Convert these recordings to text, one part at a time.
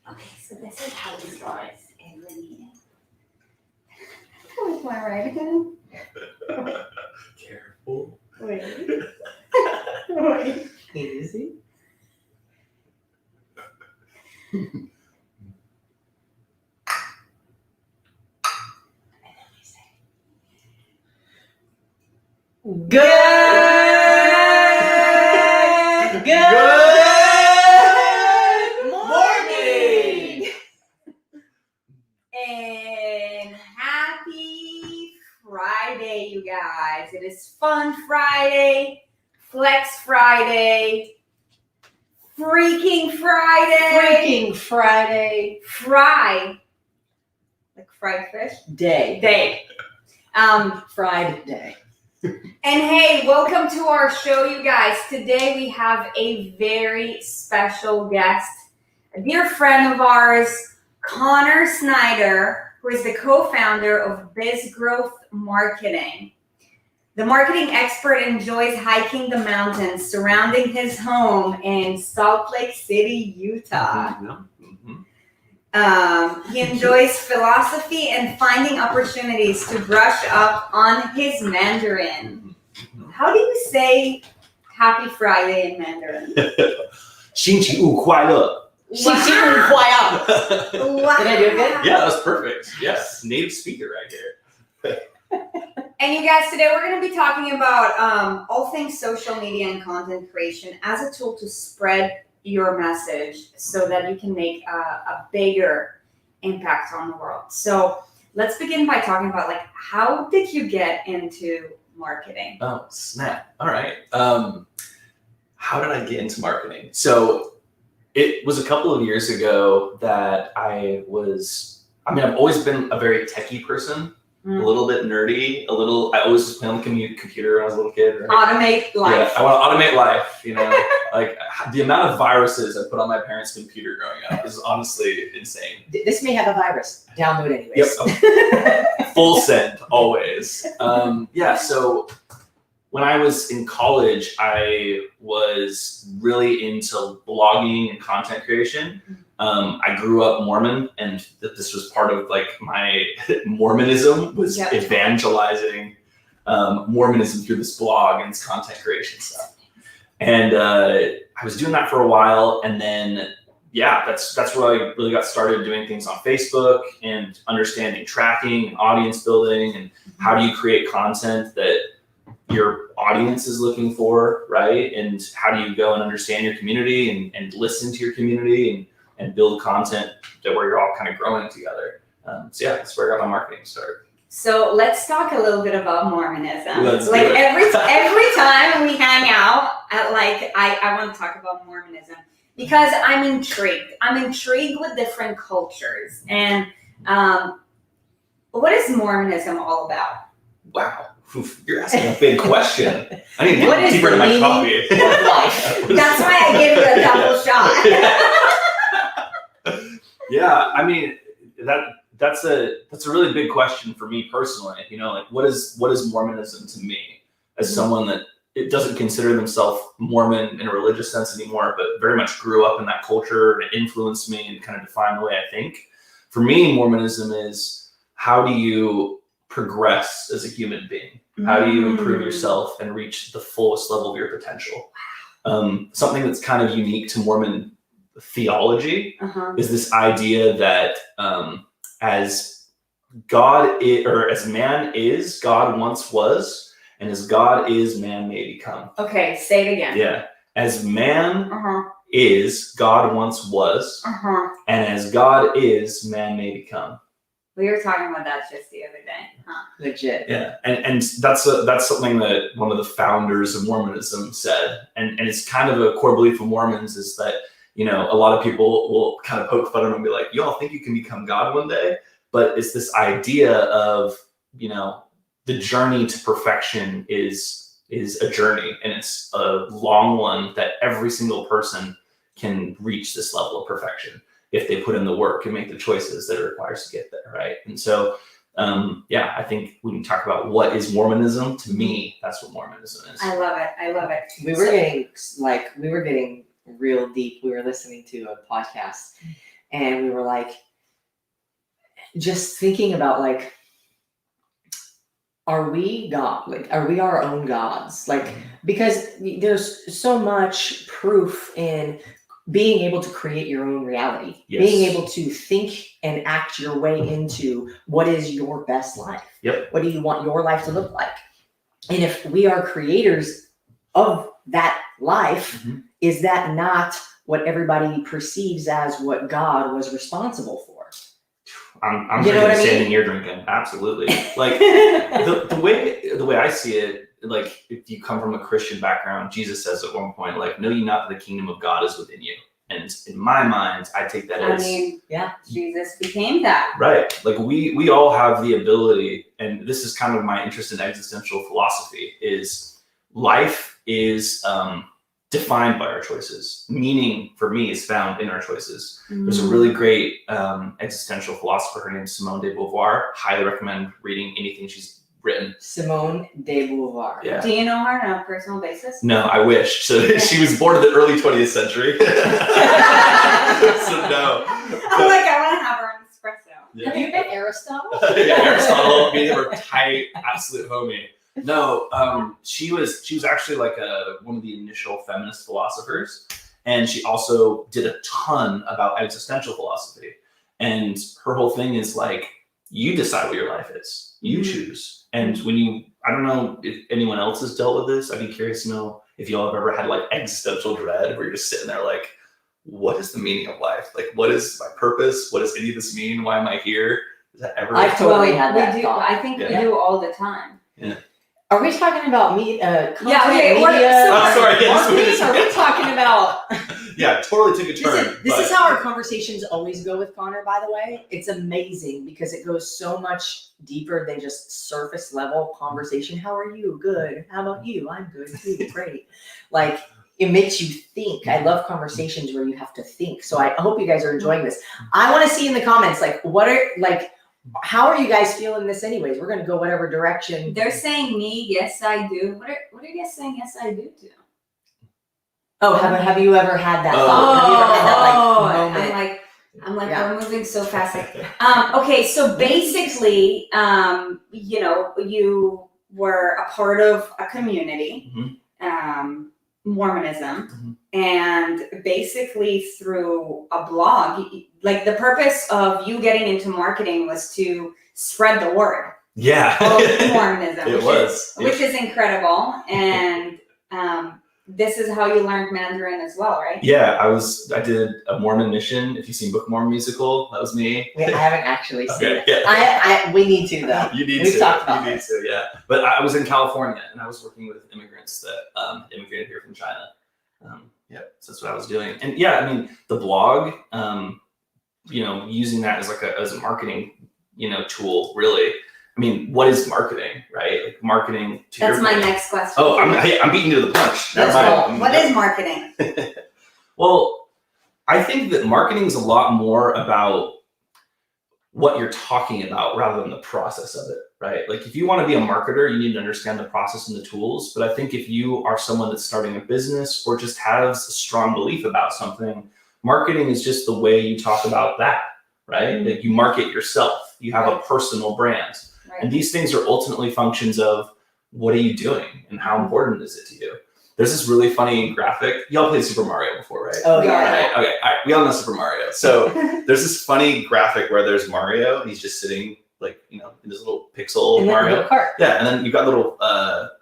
Okay, so this is how it starts every meeting. That was my right again. Careful. Wait. Wait. Easy. Good morning and happy Friday, you guys. It is Fun Friday, Flex Friday, Freaking Friday, Fry, like fried fish Day. Fried day. And hey, welcome to our show, you guys. Today we have a very special guest, a dear friend of ours, Snyder, who is the co-founder of Biz Growth Marketing. The marketing expert enjoys hiking the mountains surrounding his home in Salt Lake City, Utah. He enjoys philosophy and finding opportunities to brush up on his Mandarin. How do you say Happy Friday in Mandarin? 星期五快乐. Wow. Wow. Did I do it good? Yeah, that's perfect. Yes, native speaker right here. And you guys, today we're going to be talking about all things social media and content creation as a tool to spread your message so that you can make a bigger impact on the world. So let's begin by talking about, like, how did you get into marketing? Oh, snap. All right. How did I get into marketing? So it was a couple of years ago that I've always been a very techie person, a little bit nerdy, I always was playing on the computer when I was a little kid. Right? Automate life. Yeah, I want to automate life, like the amount of viruses I put on my parents' computer growing up is honestly insane. This may have a virus. Download anyways. Yep. Full send, always. So when I was in college, I was really into blogging and content creation. I grew up Mormon, and this was part of like my Mormonism was evangelizing Mormonism through this blog and this content creation stuff. And I was doing that for a while, and then that's where I really got started doing things on Facebook and understanding tracking and audience building and how do you create content that your audience is looking for, right? And how do you go and understand your community and listen to your community and build content that where you're all kind of growing together. That's where I got my marketing started. So let's talk a little bit about Mormonism. Let's like do it. every time we hang out, I want to talk about Mormonism because I'm intrigued. I'm intrigued with different cultures. And what is Mormonism all about? Wow. Oof, you're asking a big question. I need to What get is deeper the into my meaning coffee. of life? That's why I gave you a double shot. Yeah, I mean that's a really big question for me personally. Like what is Mormonism to me as someone that it doesn't consider themselves Mormon in a religious sense anymore, but very much grew up in that culture and it influenced me and kind of defined the way I think. For me, Mormonism is how do you progress as a human being? How do you improve yourself and reach the fullest level of your potential? Something that's kind of unique to Mormon theology is this idea that as God is, or as man is, God once was, and as God is, man may become. Okay, say it again. Yeah. As man is, God once was, and as God is, man may become. We were talking about that just the other day. Legit. Yeah, and that's something that one of the founders of Mormonism said, and it's kind of a core belief of Mormons is that a lot of people will kind of poke fun at them and be like, you all think you can become God one day, but it's this idea of the journey to perfection is a journey, and it's a long one that every single person can reach this level of perfection if they put in the work and make the choices that it requires to get there, right? And so, I think we can talk about what is Mormonism. To me, that's what Mormonism is. I love it. We were getting real deep. We were listening to a podcast and we were like, just thinking about like, are we God? Like, are we our own gods? Like, because there's so much proof in being able to create your own reality, Yes. being able to think and act your way into what is your best life. Yep. What do you want your life to look like? And if we are creators of that life, Mhm. is that not what everybody perceives as what God was responsible for? I'm You know drinking what the I same mean? thing you're drinking. Absolutely. Like the way I see it, like if you come from a Christian background, Jesus says at one point, like, know ye not that the kingdom of God is within you. And in my mind, I take that I as mean, Yeah. Jesus became that. right. Like we all have the ability, and this is kind of my interest in existential philosophy, is life is defined by our choices. Meaning for me is found in our choices. There's a really great existential philosopher, her name's Simone de Beauvoir. Highly recommend reading anything she's written. Simone de Beauvoir. Yeah. Do you know her on a personal basis? No, I wish. So she was born in the early 20th century. So no. I'm like, I want to have her on espresso. Yeah. Have you met Aristotle? Yeah, Aristotle, me and her tight, absolute homie. No, she was actually like one of the initial feminist philosophers, and she also did a ton about existential philosophy. And her whole thing is like, you decide what your life is, you choose. And when I don't know if anyone else has dealt with this. I'd be curious to know if y'all have ever had like existential dread, where you're just sitting there like, what is the meaning of life? Like, what is my purpose? What does any of this mean? Why am I here? Is that ever? I've totally had that we do. thought. I think we Yeah. do all the time. Are we talking about content, okay, media? Oh, sorry, yeah, marketing? Are we talking about? Yeah, totally took a turn. This is how our conversations always go with Connor, by the way. It's amazing because it goes so much deeper than just surface level conversation. How are you? Good. How about you? I'm good too. Great. Like, it makes you think. I love conversations where you have to think. So I hope you guys are enjoying this. I want to see in the comments, like, how are you guys feeling this anyways? We're going to go whatever direction. They're saying me, yes I do. What are you guys saying yes I do to? Oh, have you ever had that thought? Have you ever had that moment? I'm like, Yeah. we're moving so fast. Okay, so basically, you were a part of a community, Mormonism, and basically through a blog, like the purpose of you getting into marketing was to spread the word Yeah. of Mormonism, It which is incredible. And this is how you learned Mandarin as well, right? Yeah, I did a Mormon mission. If you've seen Book of Mormon musical, that was me. I haven't actually seen Okay, it. yeah. We need to though. You need We've to. talked about you need this. to, yeah. But I was in California and I was working with immigrants that immigrated here from China. So that's what I was doing. And yeah, I mean, the blog, using that as a marketing, tool, really. I mean, what is marketing, right? Like marketing to That's your my point. next question. Oh, I'm beating you to the punch. Never That's mind. what is marketing? Well, I think that marketing is a lot more about what you're talking about rather than the process of it, right? Like if you want to be a marketer, you need to understand the process and the tools. But I think if you are someone that's starting a business or just has a strong belief about something, marketing is just the way you talk about that, right? Like you market yourself, you have a personal brand. Right. And these things are ultimately functions of what are you doing and how important is it to you? There's this really funny graphic. Y'all played Super Mario before, right? Oh yeah. Right. Okay. All right. We all know Super Mario. So there's this funny graphic where there's Mario and he's just sitting in his little pixel In the Mario. little cart. Yeah. And then you've got little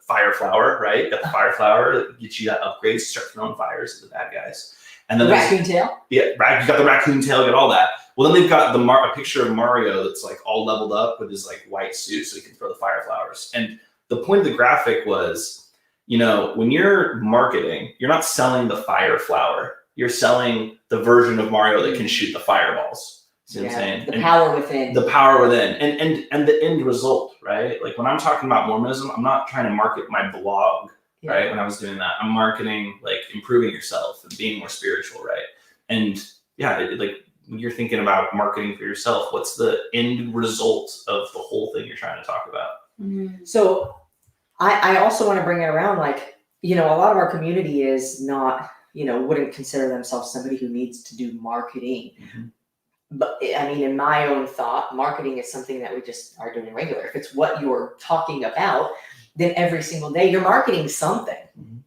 fire flower, right? You got the fire flower that gets you that upgrades, start throwing fires at the bad guys. And then The there's raccoon tail. yeah, you got the raccoon tail, you got all that. Well, then they've got a picture of Mario that's like all leveled up with his like white suit so he can throw the fire flowers. And the point of the graphic was, when you're marketing, you're not selling the fire flower. You're selling the version of Mario that can shoot the fireballs. See what I'm saying? The power within. The power within. And the end result, right? Like when I'm talking about Mormonism, I'm not trying to market my blog. Yeah. Right. When I was doing that, I'm marketing like improving yourself and being more spiritual. Right. And yeah, when you're thinking about marketing for yourself, what's the end result of the whole thing you're trying to talk about? So I also want to bring it around, like, a lot of our community is not wouldn't consider themselves somebody who needs to do marketing. Mhm. But I mean, in my own thought, marketing is something that we just are doing regular. If it's what you're talking about, then every single day you're marketing something. Mhm.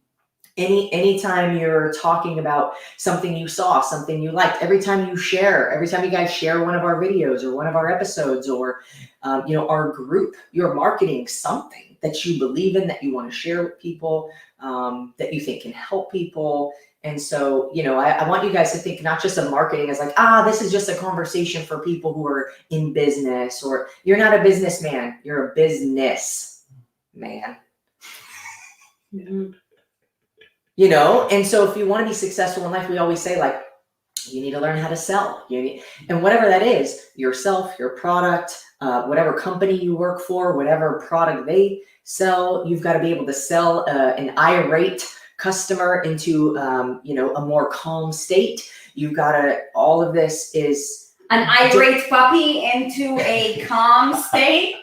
Anytime you're talking about something you saw, something you liked, every time you guys share one of our videos or one of our episodes or, our group, you're marketing something that you believe in, that you want to share with people, that you think can help people. And so, I want you guys to think not just of marketing as like, this is just a conversation for people who are in business, or you're not a businessman, you're a business man. Mhm. And so if you want to be successful in life, we always say like, you need to learn how to sell. And whatever that is, yourself, your product, whatever company you work for, whatever product they sell, you've got to be able to sell an irate customer into, a more calm state. You've got to, all of this is An irate puppy into a calm state.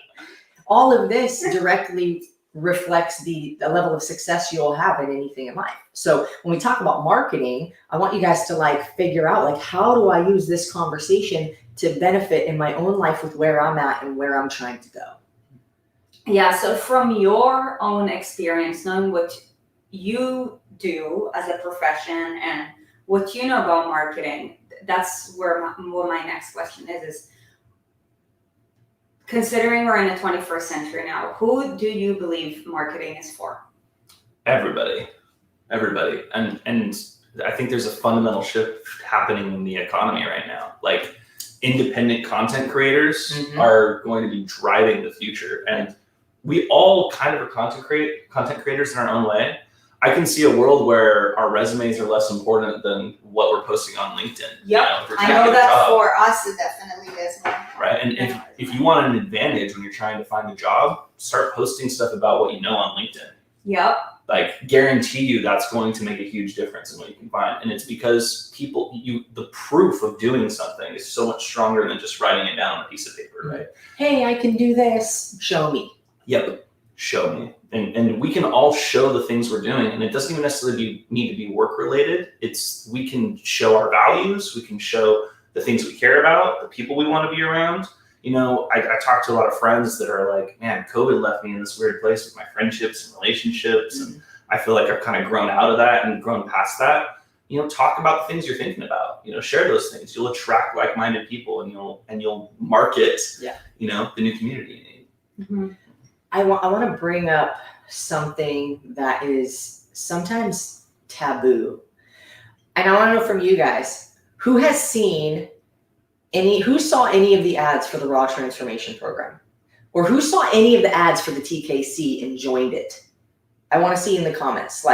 all of this directly reflects the level of success you'll have in anything in life. So when we talk about marketing, I want you guys to figure out how do I use this conversation to benefit in my own life with where I'm at and where I'm trying to go. Yeah, so from your own experience, knowing what you do as a profession and what you know about marketing, that's where what my next question is considering we're in the 21st century now, who do you believe marketing is for? Everybody. And I think there's a fundamental shift happening in the economy right now. Like, independent content creators are going to be driving the future. And we all kind of are content creators in our own way. I can see a world where our resumes are less important than what we're posting on LinkedIn. Yep, If we're I trying to know get a that job, for us, it definitely is more. right? And if you want an advantage when you're trying to find a job, start posting stuff about what you know on LinkedIn. Yep. Guarantee you that's going to make a huge difference in what you can find. And it's because the proof of doing something is so much stronger than just writing it down on a piece of paper, right? Hey, I can do this. Show me. Yep. Show me. And we can all show the things we're doing, and it doesn't even necessarily need to be work related. We can show our values, we can show the things we care about, the people we want to be around. I talk to a lot of friends that are like, man, COVID left me in this weird place with my friendships and relationships. And I feel like I've kind of grown out of that and grown past that. Talk about the things you're thinking about, share those things. You'll attract like-minded people, and you'll market, the new community you need. Mm-hmm. I want to bring up something that is sometimes taboo. And I want to know from you guys, who saw any of the ads for the Raw Transformation Program? Or who saw any of the ads for the TKC and joined it? I want to see in the comments,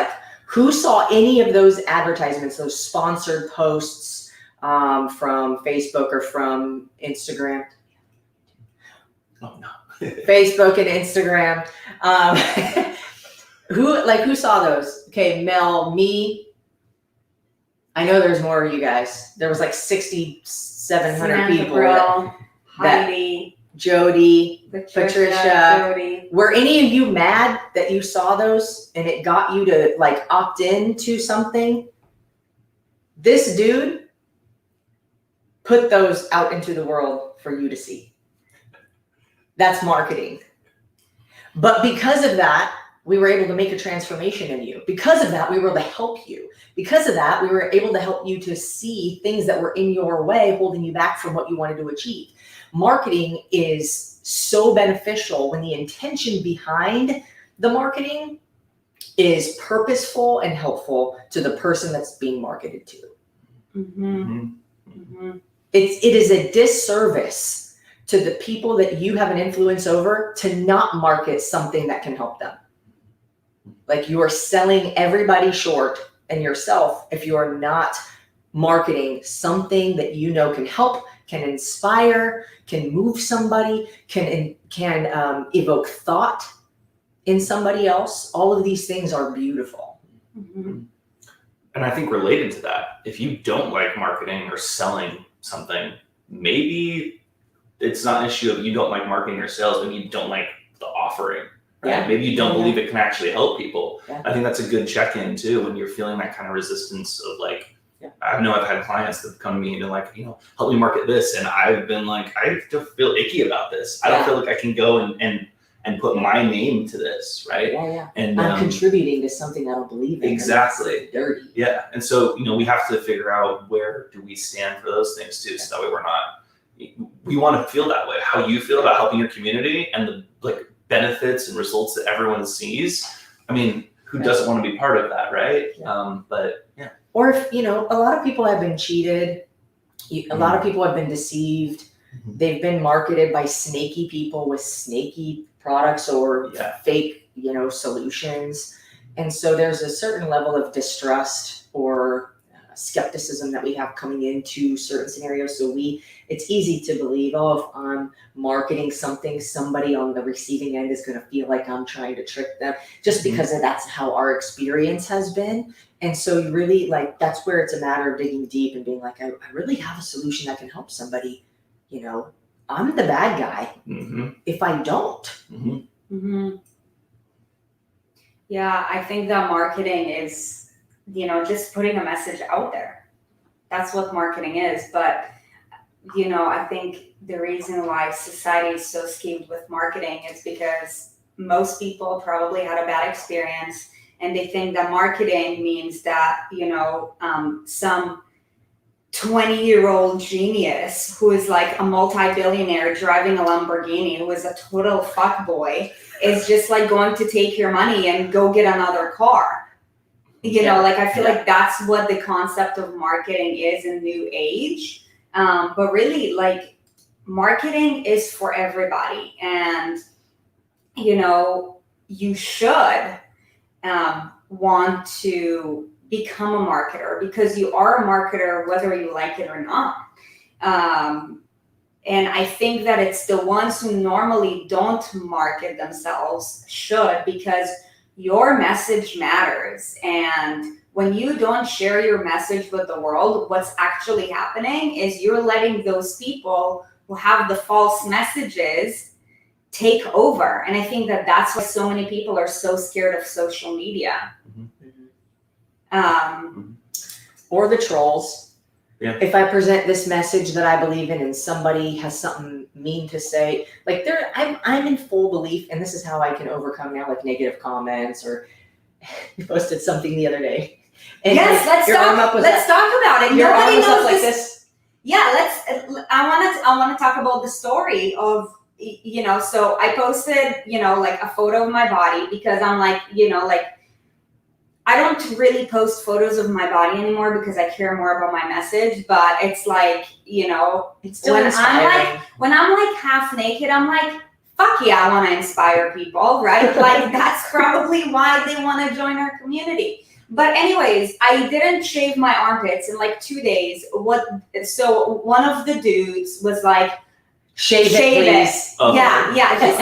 who saw any of those advertisements, those sponsored posts from Facebook or from Instagram? Oh, no. Facebook and Instagram. Who saw those? Okay, Mel, me. I know there's more of you guys. There was 6,700 people. Brill, Heidi, Jody, Patricia, Jody. Were any of you mad that you saw those and it got you to opt into something? This dude put those out into the world for you to see. That's marketing. But because of that, we were able to make a transformation in you. Because of that, we were able to help you. Because of that, we were able to help you to see things that were in your way, holding you back from what you wanted to achieve. Marketing is so beneficial when the intention behind the marketing is purposeful and helpful to the person that's being marketed to. Mm-hmm. Mm-hmm. It is a disservice to the people that you have an influence over to not market something that can help them. You are selling everybody short and yourself if you are not marketing something that can help, can inspire, can move somebody, can evoke thought in somebody else. All of these things are beautiful. Mm-hmm. And I think related to that, if you don't like marketing or selling something, maybe it's not an issue of you don't like marketing or sales, but you don't like the offering. right? Yeah. Maybe you don't Yeah. believe it can actually help people. Yeah. I think that's a good check-in too when you're feeling that kind of resistance of like, Yeah. I know I've had clients that have come to me and been like, help me market this, and I've been like, I just feel icky about this. I don't feel like I can go and put my name to this, right? Yeah. And I'm contributing to something I don't believe in. Exactly. It's dirty. Yeah, and so we have to figure out where do we stand for those things too, so that way we're not. We want to feel that way. How you feel about helping your community and the like benefits and results that everyone sees. I mean, who doesn't want to be part of that, right? Yeah. But yeah. Or if a lot of people have been cheated, a lot of people have been deceived. Mhm. They've been marketed by snaky people with snaky products or fake, solutions. And so there's a certain level of distrust or skepticism that we have coming into certain scenarios. So it's easy to believe, if I'm marketing something, somebody on the receiving end is going to feel like I'm trying to trick them, just because that's how our experience has been. And so you really that's where it's a matter of digging deep and being like, I really have a solution that can help somebody. I'm the bad guy if I don't. Yeah, I think that marketing is, just putting a message out there. That's what marketing is. But, I think the reason why society is so skewed with marketing is because most people probably had a bad experience and they think that marketing means that, some 20-year-old genius who is like a multi-billionaire driving a Lamborghini, who is a total fuckboy, is just like going to take your money and go get another car. I feel like that's what the concept of marketing is in new age. But really, marketing is for everybody. And, you should want to become a marketer because you are a marketer whether you like it or not. And I think that it's the ones who normally don't market themselves should, because your message matters. And when you don't share your message with the world, what's actually happening is you're letting those people who have the false messages take over. And I think that that's why so many people are so scared of social media. Or the trolls. Yeah. If I present this message that I believe in and somebody has something mean to say, I'm in full belief, and this is how I can overcome now negative comments. Or you posted something the other day. And yes, let's talk about it. Nobody knows this. Yeah, I want to talk about the story of, so I posted, a photo of my body because I'm I don't really post photos of my body anymore because I care more about my message, but it's it's still inspiring. When I'm half naked, I'm fuck yeah, I want to inspire people, right? That's probably why they want to join our community. But anyways, I didn't shave my armpits in 2 days. So one of the dudes was shave it, please. Oh. Yeah. Just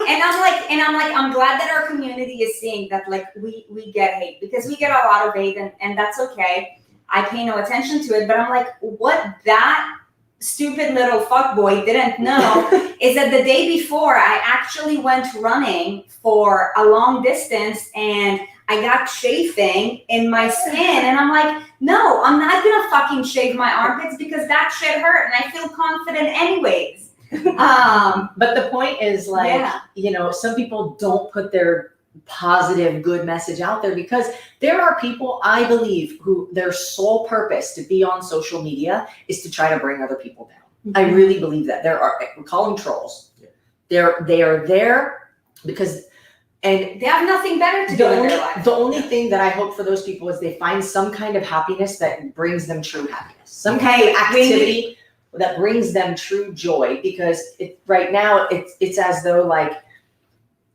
and I'm glad that our community is seeing that we get hate, because we get a lot of hate and that's okay. I pay no attention to it, but I'm what that stupid little fuckboy didn't know is that the day before I actually went running for a long distance and I got chafing in my skin, and I'm no, I'm not gonna fucking shave my armpits because that shit hurt and I feel confident anyways. But the point is some people don't put their positive, good message out there because there are people, I believe, who their sole purpose to be on social media is to try to bring other people down. I really believe that. We call them trolls. Yeah. They are there because and they have nothing better to do in their life. The only thing that I hope for those people is they find some kind of happiness that brings them true happiness. Some kind of activity that brings them true joy, because right now it's as though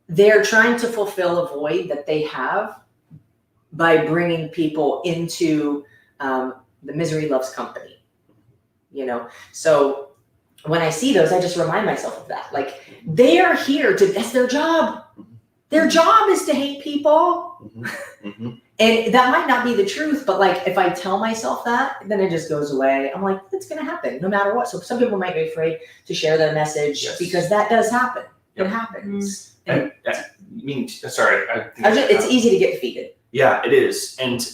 they're trying to fulfill a void that they have by bringing people into the misery loves company, So when I see those, I just remind myself of that. They are here that's their job. Their job is to hate people. And that might not be the truth, but if I tell myself that, then it just goes away. I'm it's going to happen no matter what. So some people might be afraid to share their message because that does happen. It happens. I mean, sorry. It's easy to get defeated. Yeah, it is. And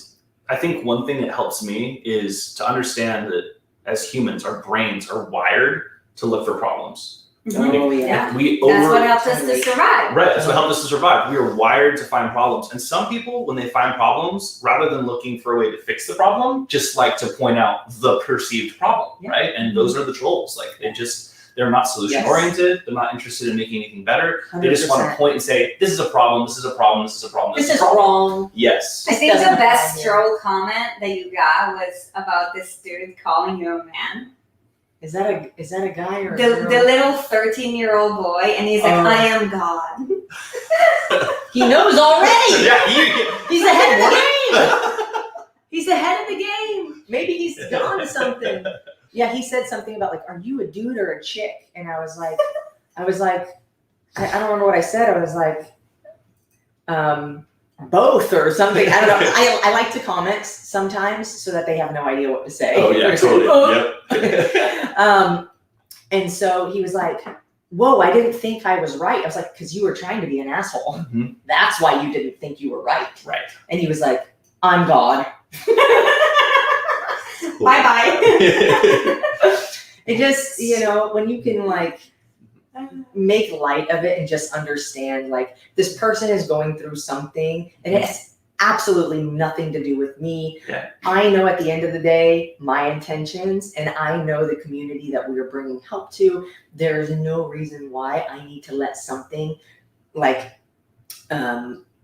I think one thing that helps me is to understand that as humans, our brains are wired to look for problems. Oh, yeah. That's what helps us to survive. Right, that's what helped us to survive. We are wired to find problems. And some people, when they find problems, rather than looking for a way to fix the problem, just like to point out the perceived problem, right? And those are the trolls. Like they're not solution oriented. They're not interested in making anything better. 100%. They just want to point and say, this is a problem, this is a problem, this is a problem, This is is a problem. wrong. Yes. I think the doesn't best belong troll comment that you got was about this dude calling you a man. Is that a guy or a The girl? little 13-year-old boy, and he's like, I am God. He knows already. Yeah, He's ahead of the game. He's ahead of the game. Maybe he's gone to something. Yeah, he said something about like, are you a dude or a chick? And I was like, I don't remember what I said. I was like, both or something. I don't know. I like to comment sometimes so that they have no idea what to say. Oh yeah, totally. Yep. And so he was like, whoa, I didn't think I was right. I was like, because you were trying to be an asshole. Mm-hmm. That's why you didn't think you were right. Right. And he was like, I'm God. Bye-bye. It just, when you can like make light of it and just understand like this person is going through something and it has absolutely nothing to do with me. Yeah. I know at the end of the day, my intentions, and I know the community that we are bringing help to. There's no reason why I need to let something like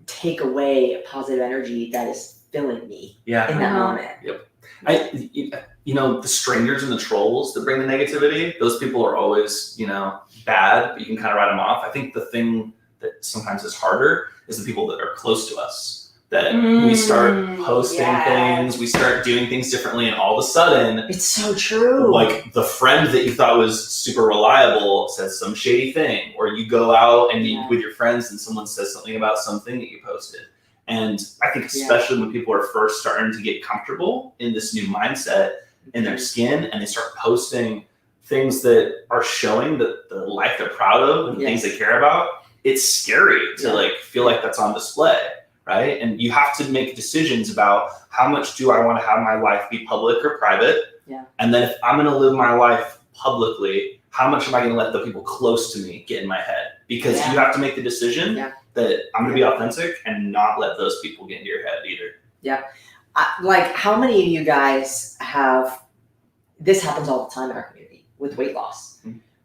take away positive energy that is filling me in that moment. Yep. The strangers and the trolls that bring the negativity, those people are always, bad, but you can kind of write them off. I think the thing that sometimes is harder is the people that are close to us. That we start posting things, we start doing things differently, and all of a sudden, it's so true. Like the friend that you thought was super reliable says some shady thing, or you go out and meet with your friends and someone says something about something that you posted. And I think especially when people are first starting to get comfortable in this new mindset in their skin, and they start posting things that are showing that the life they're proud of and the things they care about, it's scary to like feel like that's on display. Right? And you have to make decisions about how much do I want to have my life be public or private? Yeah. And then if I'm going to live my life publicly, how much am I going to let the people close to me get in my head? Because you have to make the decision that I'm going to be authentic and not let those people get into your head either. Yeah. Like how many of you guys this happens all the time in our community with weight loss,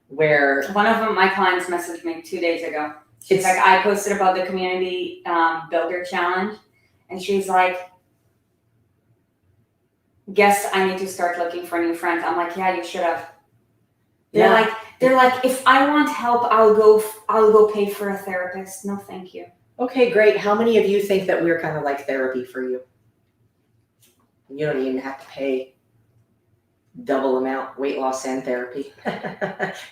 where one of them, my clients messaged me 2 days ago. She's like, I posted about the community builder challenge, and she's like, guess I need to start looking for new friends. I'm like, yeah, you should have. They're like, if I want help, I'll go pay for a therapist. No, thank you. Okay, great. How many of you think that we're kind of like therapy for you? You don't even have to pay double amount weight loss and therapy.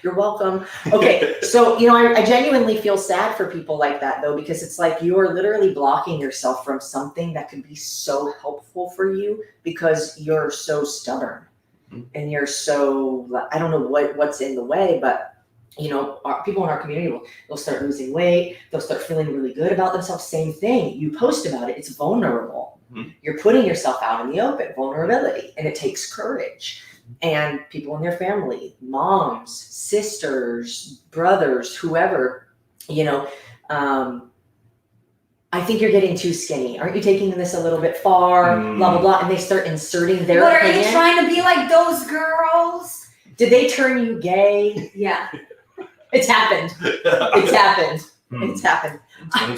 You're welcome. Okay. So, I genuinely feel sad for people like that though, because it's like you are literally blocking yourself from something that could be so helpful for you because you're so stubborn and you're so, I don't know what's in the way, but people in our community they'll start losing weight. They'll start feeling really good about themselves. Same thing. You post about it. It's vulnerable. You're putting yourself out in the open, vulnerability, and it takes courage. And people in their family, moms, sisters, brothers, whoever, I think you're getting too skinny. Aren't you taking this a little bit far? Blah, blah, blah. And they start inserting their opinion. What, are you trying to be like those girls? Did they turn you gay? Yeah. It's happened. It's happened. It's happened.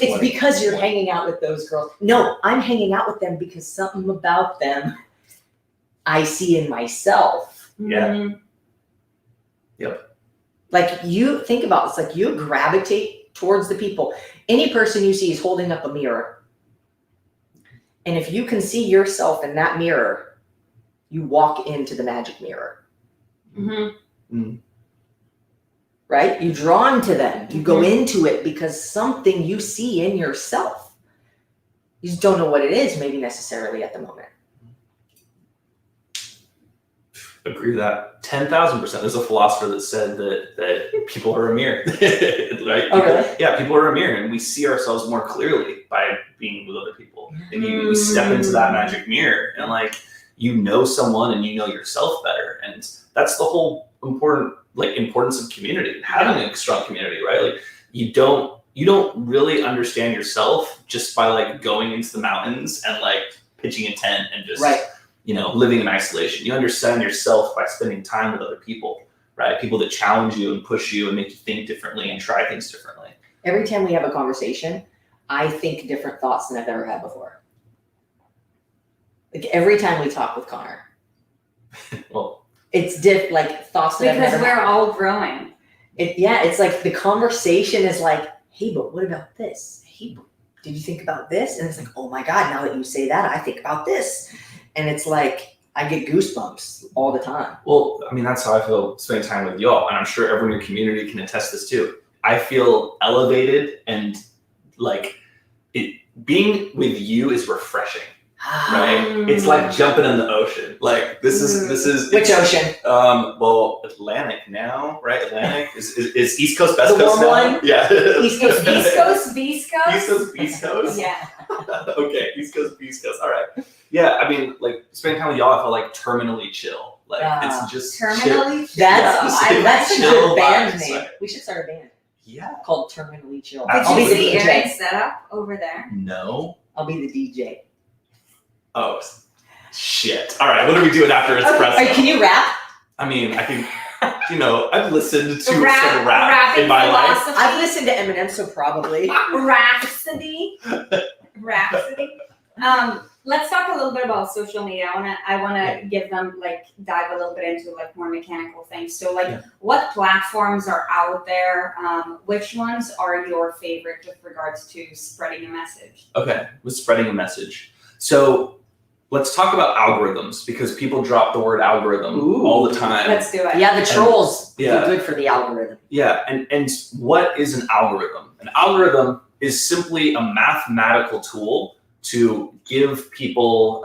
It's because you're hanging out with those girls. No, I'm hanging out with them because something about them I see in myself. Yeah. Yep. Like you think about it, it's like you gravitate towards the people. Any person you see is holding up a mirror. And if you can see yourself in that mirror, you walk into the magic mirror. Right? You're drawn to them. You go into it because something you see in yourself. You just don't know what it is, maybe necessarily at the moment. Agree with that 10,000%. There's a philosopher that said that people are a mirror, right? Oh, really? Yeah, people are a mirror, and we see ourselves more clearly by being with other people. And you step into that magic mirror, and like you know someone, and you know yourself better, and that's the whole importance of community, having a strong community, right? Like you don't really understand yourself just by like going into the mountains and like pitching a tent and just living in isolation. You understand yourself by spending time with other people, right? People that challenge you and push you and make you think differently and try things differently. Every time we have a conversation, I think different thoughts than I've ever had before. Like every time we talk with Connor, Well, it's like thoughts that I've Because never we're had. all growing. It's like the conversation is like, hey, but what about this? Hey, but did you think about this? And it's like, oh my God, now that you say that, I think about this. And it's like, I get goosebumps all the time. well, I mean, that's how I feel spending time with y'all, and I'm sure everyone in your community can attest this too. I feel elevated, and like being with you is refreshing, right? It's like jumping in the ocean. Like this is Which ocean? Well, Atlantic now, right? Atlantic is East Coast, Best The Coast warm now. one? Yeah. East Coast, East Coast, Beast Coast. East Coast, East Coast. Yeah. Okay, East Coast, East Coast. All right. Yeah, I mean, like spending time with y'all, I feel like terminally chill. Like it's just chill. Terminally. That's a Chill good band vibes, name. right? We should start a band Yeah. called Terminally Chill. Did I'll you be see the DJ. Aaron's setup over there? No. I'll be the DJ. Oh, shit. All right. What are we doing after espresso? Alright, can you rap? I mean, I think, I've listened to some Rap rap in my life. philosophy. I've listened to Eminem, so probably. Rhapsody. Let's talk a little bit about social media. I wanna give them dive a little bit into more mechanical things. So what platforms are out there? Which ones are your favorite with regards to spreading a message? Okay, with spreading a message. So let's talk about algorithms, because people drop the word algorithm all the time. Let's do it. Yeah, the trolls do Yeah. good for the algorithm. Yeah, and what is an algorithm? An algorithm is simply a mathematical tool to give people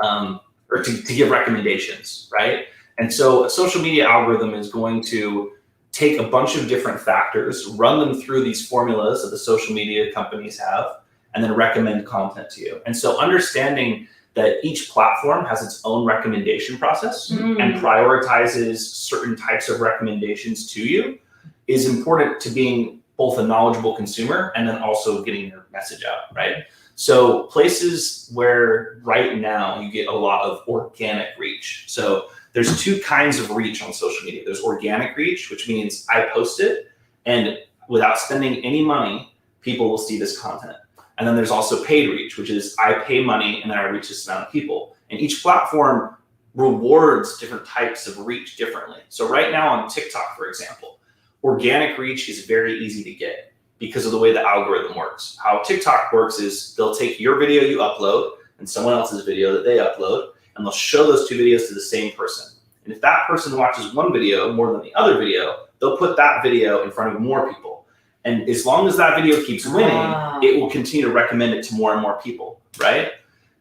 or to give recommendations, right? And so a social media algorithm is going to take a bunch of different factors, run them through these formulas that the social media companies have, and then recommend content to you. And so understanding that each platform has its own recommendation process and prioritizes certain types of recommendations to you is important to being both a knowledgeable consumer and then also getting your message out, right? So places where right now you get a lot of organic reach. So there's two kinds of reach on social media. There's organic reach, which means I post it, and without spending any money, people will see this content. And then there's also paid reach, which is I pay money and then I reach this amount of people. And each platform rewards different types of reach differently. So right now on TikTok, for example, organic reach is very easy to get because of the way the algorithm works. How TikTok works is they'll take your video you upload and someone else's video that they upload, and they'll show those two videos to the same person. And if that person watches one video more than the other video, they'll put that video in front of more people. And as long as that video keeps winning, it will continue to recommend it to more and more people, right?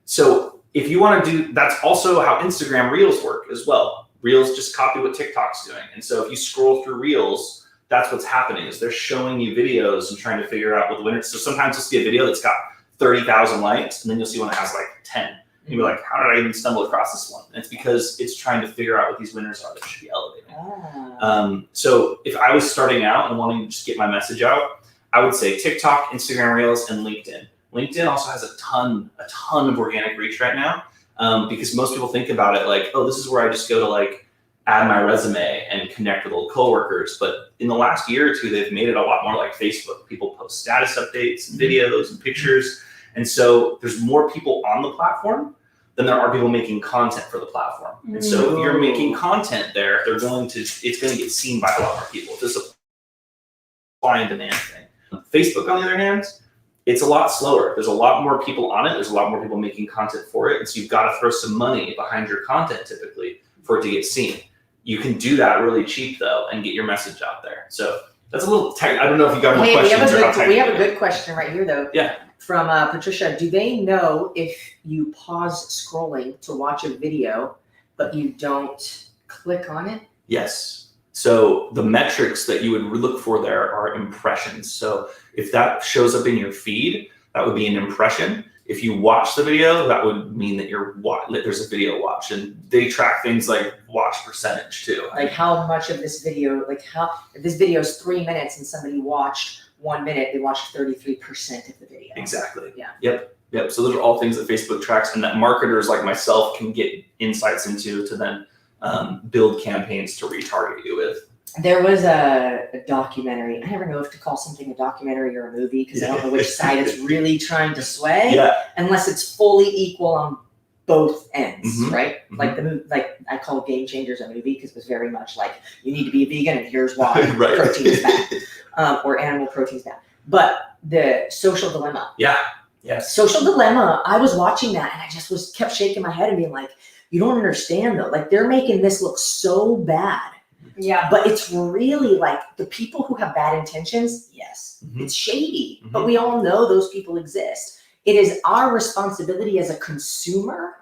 So if you want to do, that's also how Instagram Reels work as well. Reels just copy what TikTok's doing. And so if you scroll through Reels, that's what's happening, is they're showing you videos and trying to figure out what the winner. So sometimes you'll see a video that's got 30,000 likes, and then you'll see one that has 10. And you're like, how did I even stumble across this one? And it's because it's trying to figure out what these winners are that should be elevating. So if I was starting out and wanting to just get my message out, I would say TikTok, Instagram Reels, and LinkedIn. LinkedIn also has a ton of organic reach right now, because most people think about it like, oh, this is where I just go to add my resume and connect with old coworkers. But in the last year or two, they've made it a lot more like Facebook. People post status updates and videos and pictures. And so there's more people on the platform than there are people making content for the platform. And so if you're making content there, it's going to get seen by a lot more people. It's a supply and demand thing. Facebook, on the other hand, it's a lot slower. There's a lot more people on it. There's a lot more people making content for it. And so you've got to throw some money behind your content typically for it to get seen. You can do that really cheap though and get your message out there. So that's a little I don't know if you got more questions. We have a good question right here though. Yeah. From Patricia, do they know if you pause scrolling to watch a video, but you don't click on it? Yes. So the metrics that you would look for there are impressions. So if that shows up in your feed, that would be an impression. If you watch the video, that would mean that there's a video watch, and they track things like watch percentage too. Like how much of this video, if this video is 3 minutes and somebody watched 1 minute, they watched 33% of the video. Exactly. Yeah. Yep. So those are all things that Facebook tracks, and that marketers like myself can get insights into to then build campaigns to retarget you with. There was a documentary. I never know if to call something a documentary or a movie because I don't know which side it's really trying to sway. Yeah. Unless it's fully equal on both ends, Mhm. right? Mhm. Like the movie, like I call Game Changers a movie because it was very much like you need to be a vegan and here's why Right. protein is bad, or animal protein is bad. But the Social Dilemma. Yeah. Yes. Social Dilemma. I was watching that and I just kept shaking my head and being like, you don't understand though. Like they're making this look so bad. Yeah. But it's really like the people who have bad intentions, yes, Mhm. it's shady, Mhm. but we all know those people exist. It is our responsibility as a consumer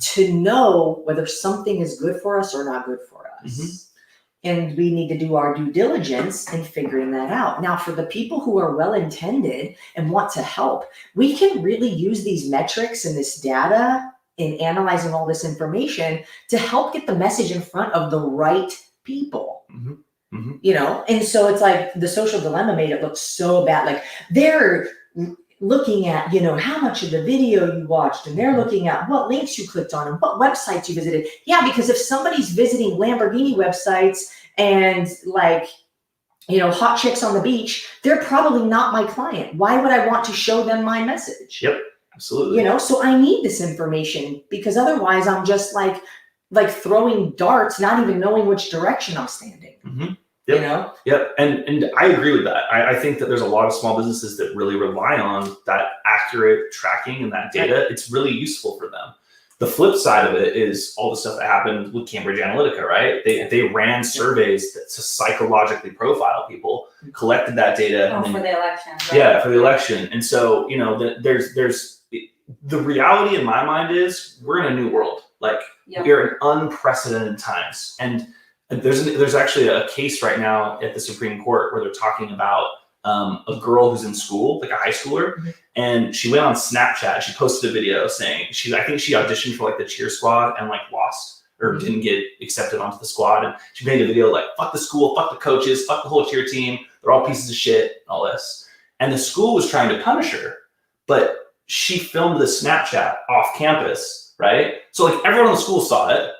to know whether something is good for us or not good for us. And we need to do our due diligence in figuring that out. Now, for the people who are well-intended and want to help, we can really use these metrics and this data in analyzing all this information to help get the message in front of the right people. Mhm. Mhm. You know, and so it's like the Social Dilemma made it look so bad. Like they're looking at, you know, how much of the video you watched, and they're looking at what links you clicked on and what websites you visited. Yeah, because if somebody's visiting Lamborghini websites and like, you know, hot chicks on the beach, they're probably not my client. Why would I want to show them my message? Yep. Absolutely. You know, so I need this information because otherwise I'm just like throwing darts, not even knowing which direction I'm standing. Mhm. You Yep. know? Yep. And I agree with that. I think that there's a lot of small businesses that really rely on that accurate tracking and that data. It's really useful for them. The flip side of it is all the stuff that happened with Cambridge Analytica, right? They ran surveys to psychologically profile people, collected that data. Oh, and for the election. Right? Yeah, for the election. And so, you know, there's the reality in my mind is we're in a new world. Like Yep. we are in unprecedented times. And there's actually a case right now at the Supreme Court where they're talking about a girl who's in school, like a high schooler, and she went on Snapchat. She posted a video saying I think she auditioned for like the cheer squad and like lost or didn't get accepted onto the squad. And she made a video like, fuck the school, fuck the coaches, fuck the whole cheer team. They're all pieces of shit, and all this. And the school was trying to punish her, but she filmed the Snapchat off campus, right? So like everyone in the school saw it,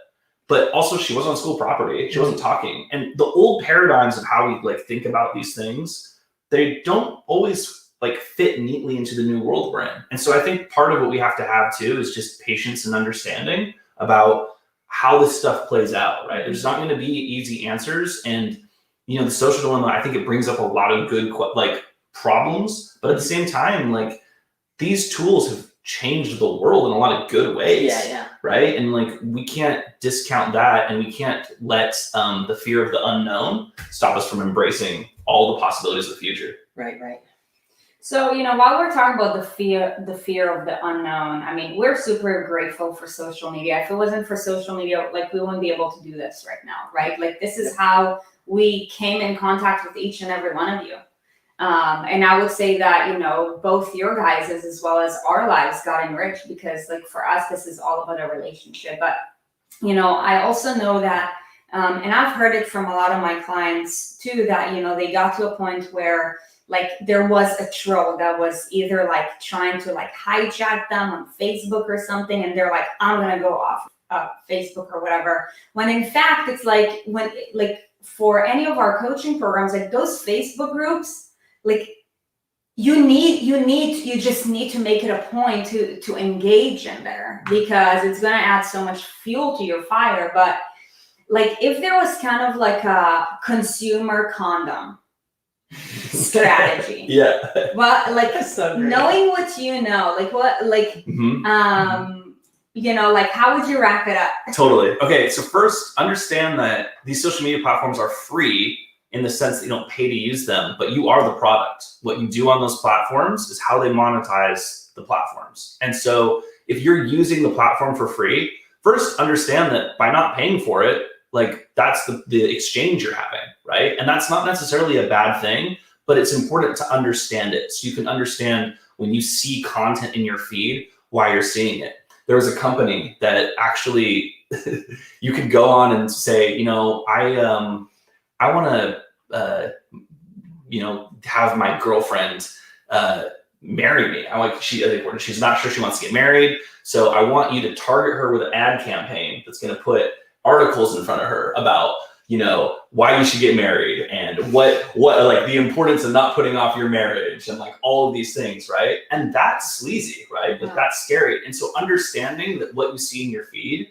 but also she wasn't on school property. She wasn't talking. And the old paradigms of how we like think about these things, they don't always like fit neatly into the new world we're in. And so I think part of what we have to have too is just patience and understanding about how this stuff plays out, right? There's not going to be easy answers. And, you know, the Social Dilemma, I think it brings up a lot of good like problems, but at the same time, like these tools have changed the world in a lot of good ways. Yeah. Right. And like, we can't discount that, and we can't let the fear of the unknown stop us from embracing all the possibilities of the future. Right. So, you know, while we're talking about the fear of the unknown, I mean, we're super grateful for social media. If it wasn't for social media, like we wouldn't be able to do this right now, right? Like this is how we came in contact with each and every one of you. And I would say that, you know, both your guys' as well as our lives got enriched because like for us, this is all about a relationship. But, you know, I also know that, and I've heard it from a lot of my clients too, that, you know, they got to a point where like there was a troll that was either like trying to like hijack them on Facebook or something. And they're like, I'm going to go off Facebook or whatever. When in fact, it's like for any of our coaching programs, like those Facebook groups, like you just need to make it a point to engage in there because it's going to add so much fuel to your fire. But like if there was kind of like a consumer condom strategy, Yeah. well, like So great. knowing what you know, like what, like you know, like how would you wrap it up? Totally. Okay. So first, understand that these social media platforms are free in the sense that you don't pay to use them, but you are the product. What you do on those platforms is how they monetize the platforms. And so if you're using the platform for free, first understand that by not paying for it, like that's the exchange you're having, right? And that's not necessarily a bad thing, but it's important to understand it so you can understand when you see content in your feed why you're seeing it. There was a company that actually you could go on and say, you know, I want to you know, have my girlfriend marry me. She's not sure she wants to get married, so I want you to target her with an ad campaign that's going to put articles in front of her about, you know, why you should get married and what like the importance of not putting off your marriage and like all of these things, right? And that's sleazy, right? Like that's scary. And so understanding that what you see in your feed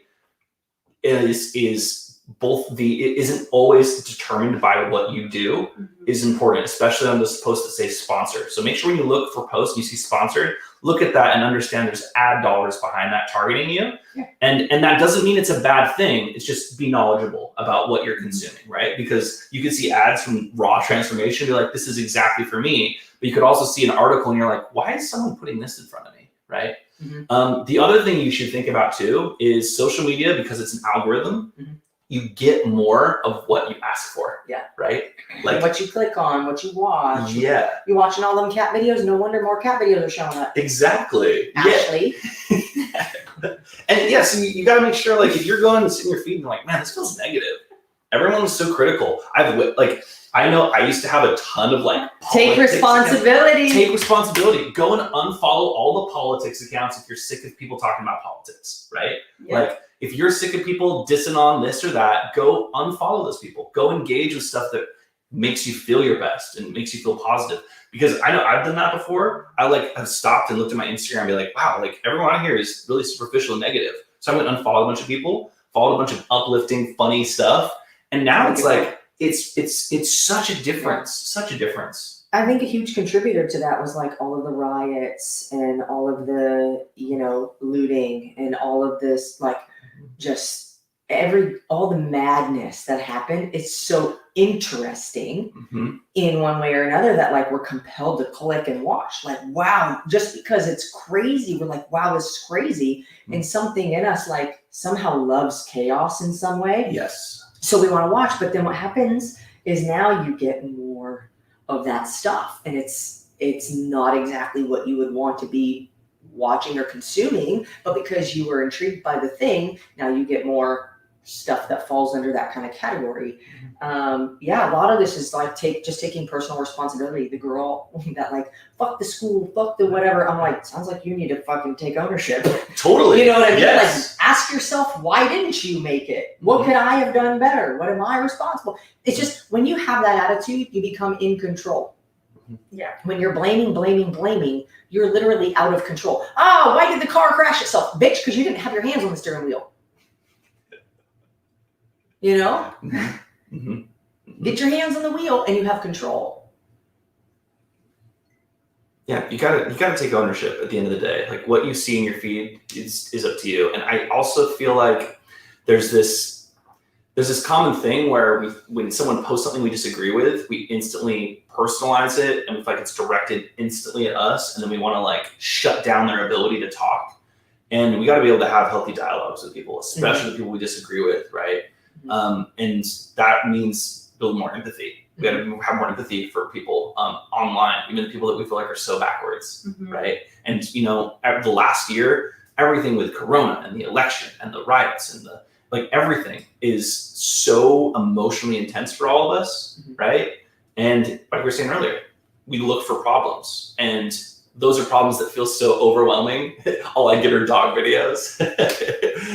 is both it isn't always determined by what you do is important, especially on this post that says sponsored. So make sure when you look for posts and you see sponsored, look at that and understand there's ad dollars behind that targeting you. Yeah. And that doesn't mean it's a bad thing. It's just be knowledgeable about what you're consuming, right? Because you could see ads from Raw Transformation, be like, this is exactly for me. But you could also see an article and you're like, why is someone putting this in front of me, right? The other thing you should think about too is social media, because it's an algorithm. You get more of what you ask for. Yeah. Right? Like what you click on, what you watch. Yeah. You're watching all them cat videos, no wonder more cat videos are showing up. Exactly. Ashley. Yeah. And yeah, so you got to make sure, like, if you're going and sitting in your feed and you're like, man, this feels negative. Everyone's so critical. I know I used to have a ton of like Take responsibility. Take responsibility. Go and unfollow all the politics accounts if you're sick of people talking about politics, right? Yeah. Like, if you're sick of people dissing on this or that, go unfollow those people. Go engage with stuff that makes you feel your best and makes you feel positive. Because I know I've done that before. Have stopped and looked at my Instagram and be like, wow, like everyone on here is really superficial and negative. So I'm going to unfollow a bunch of people, followed a bunch of uplifting, funny stuff. And now it's like, it's such a difference, such a difference. I think a huge contributor to that was like all of the riots and all of the, looting and all of this, like just all the madness that happened. It's so interesting in one way or another that like we're compelled to click and watch. Like, wow, just because it's crazy, we're like, wow, this is crazy. And something in us like somehow loves chaos in some way. Yes. So we want to watch, but then what happens is now you get more of that stuff, and it's not exactly what you would want to be watching or consuming, but because you were intrigued by the thing, now you get more stuff that falls under that kind of category. A lot of this is like taking personal responsibility. The girl that like, fuck the school, fuck the whatever. I'm like, sounds like you need to fucking take ownership. Totally. You know what I mean? Yes. Like, ask yourself, why didn't you make it? What could I have done better? What am I responsible? It's just when you have that attitude, you become in control. Yeah. When you're blaming, you're literally out of control. Oh, why did the car crash itself? Bitch, because you didn't have your hands on the steering wheel. Get your hands on the wheel and you have control. Yeah, you gotta take ownership at the end of the day. Like what you see in your feed is up to you. And I also feel like there's this common thing where when someone posts something we disagree with, we instantly personalize it and we feel like it's directed instantly at us, and then we want to like shut down their ability to talk. And we got to be able to have healthy dialogues with people, especially the people we disagree with, right? And that means build more empathy. We got to have more empathy for people online, even the people that we feel like are so backwards, right? And the last year, everything with Corona and the election and the riots and everything is so emotionally intense for all of us, right? And like we were saying earlier, we look for problems, and those are problems that feel so overwhelming. All I get are dog videos.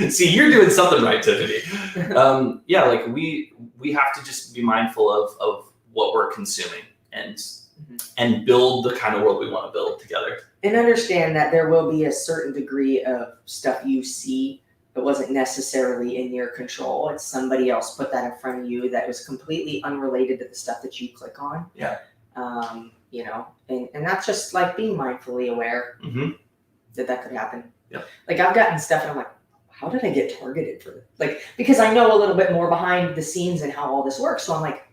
See, you're doing something right, Tiffany. We have to just be mindful of what we're consuming and build the kind of world we want to build together. And understand that there will be a certain degree of stuff you see that wasn't necessarily in your control. It's somebody else put that in front of you that was completely unrelated to the stuff that you click on. Yeah. And that's just like being mindfully aware that could happen. Yeah. Like I've gotten stuff and I'm like, how did I get targeted for this? Like, because I know a little bit more behind the scenes and how all this works. So I'm like,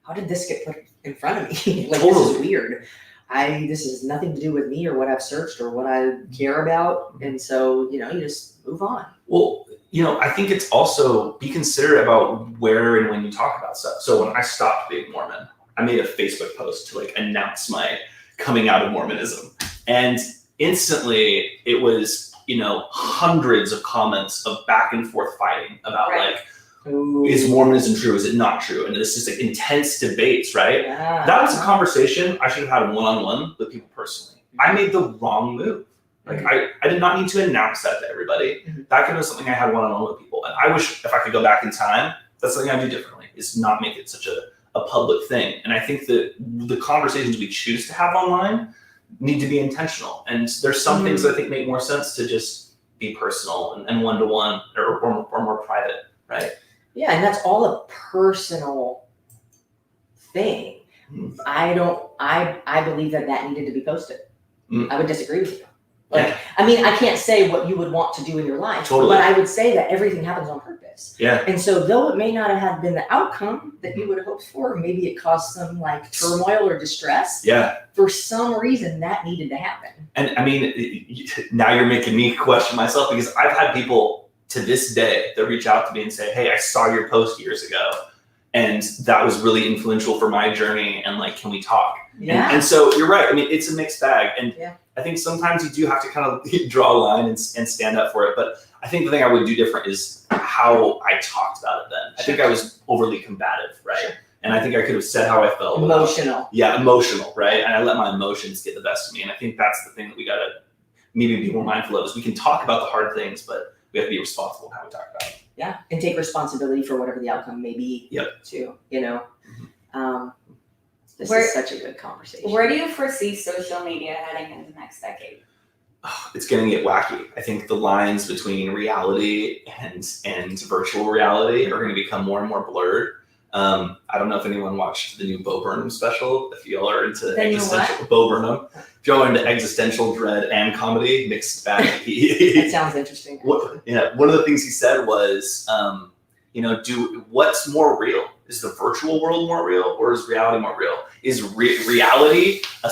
how did this get put in front of me? Like, This is weird. This has nothing to do with me or what I've searched or what I care about. And so, you just move on. Well, I think it's also be considerate about where and when you talk about stuff. So when I stopped being Mormon, I made a Facebook post to like announce my coming out of Mormonism. And instantly it was, hundreds of comments of back and forth fighting about Right. like, is Mormonism true? Is it not true? And it's just like intense debates, right? Yeah. That was a conversation I should have had one-on-one with people personally. I made the wrong move. Like I did not need to announce that to everybody. Mhm. That could have been something I had one-on-one with people. And I wish if I could go back in time, that's something I'd do differently, is not make it such a public thing. And I think that the conversations we choose to have online need to be intentional. And there's some things that I think make more sense to just be personal and one-to-one or more private, right? Yeah, and that's all a personal thing. Mhm. I believe that needed to be posted. Mm. I would disagree with you. Like, I mean, I can't say what you would want to do in your life, Totally. but I would say that everything happens on purpose. Yeah. And so though it may not have been the outcome that you would have hoped for, maybe it caused some like turmoil or distress, Yeah. for some reason that needed to happen. And I mean, now you're making me question myself, because I've had people to this day that reach out to me and say, hey, I saw your post years ago and that was really influential for my journey, and like, can we talk? Yeah. And so you're right. I mean, it's a mixed bag. And Yeah. I think sometimes you do have to kind of draw a line and stand up for it. But I think the thing I would do different is how I talked about it then. I think I was overly combative, right? Sure. And I think I could have said how I felt. Emotional. Yeah, emotional, right? And I let my emotions get the best of me. And I think that's the thing that we got to maybe be more mindful of, is we can talk about the hard things, but we have to be responsible in how we talk about it. Yeah, and take responsibility for whatever the outcome may be. Yep. Too, This Where- is such a good conversation. Where do you foresee social media heading in the next decade? It's going to get wacky. I think the lines between reality and virtual reality are going to become more and more blurred. I don't know if anyone watched the new Bo Burnham special. If y'all are into The new existential, Bo Burnham, if y'all are into existential dread and comedy, mixed bag. That sounds interesting. One of the things he said was, what's more real? Is the virtual world more real, or is reality more real? Is reality a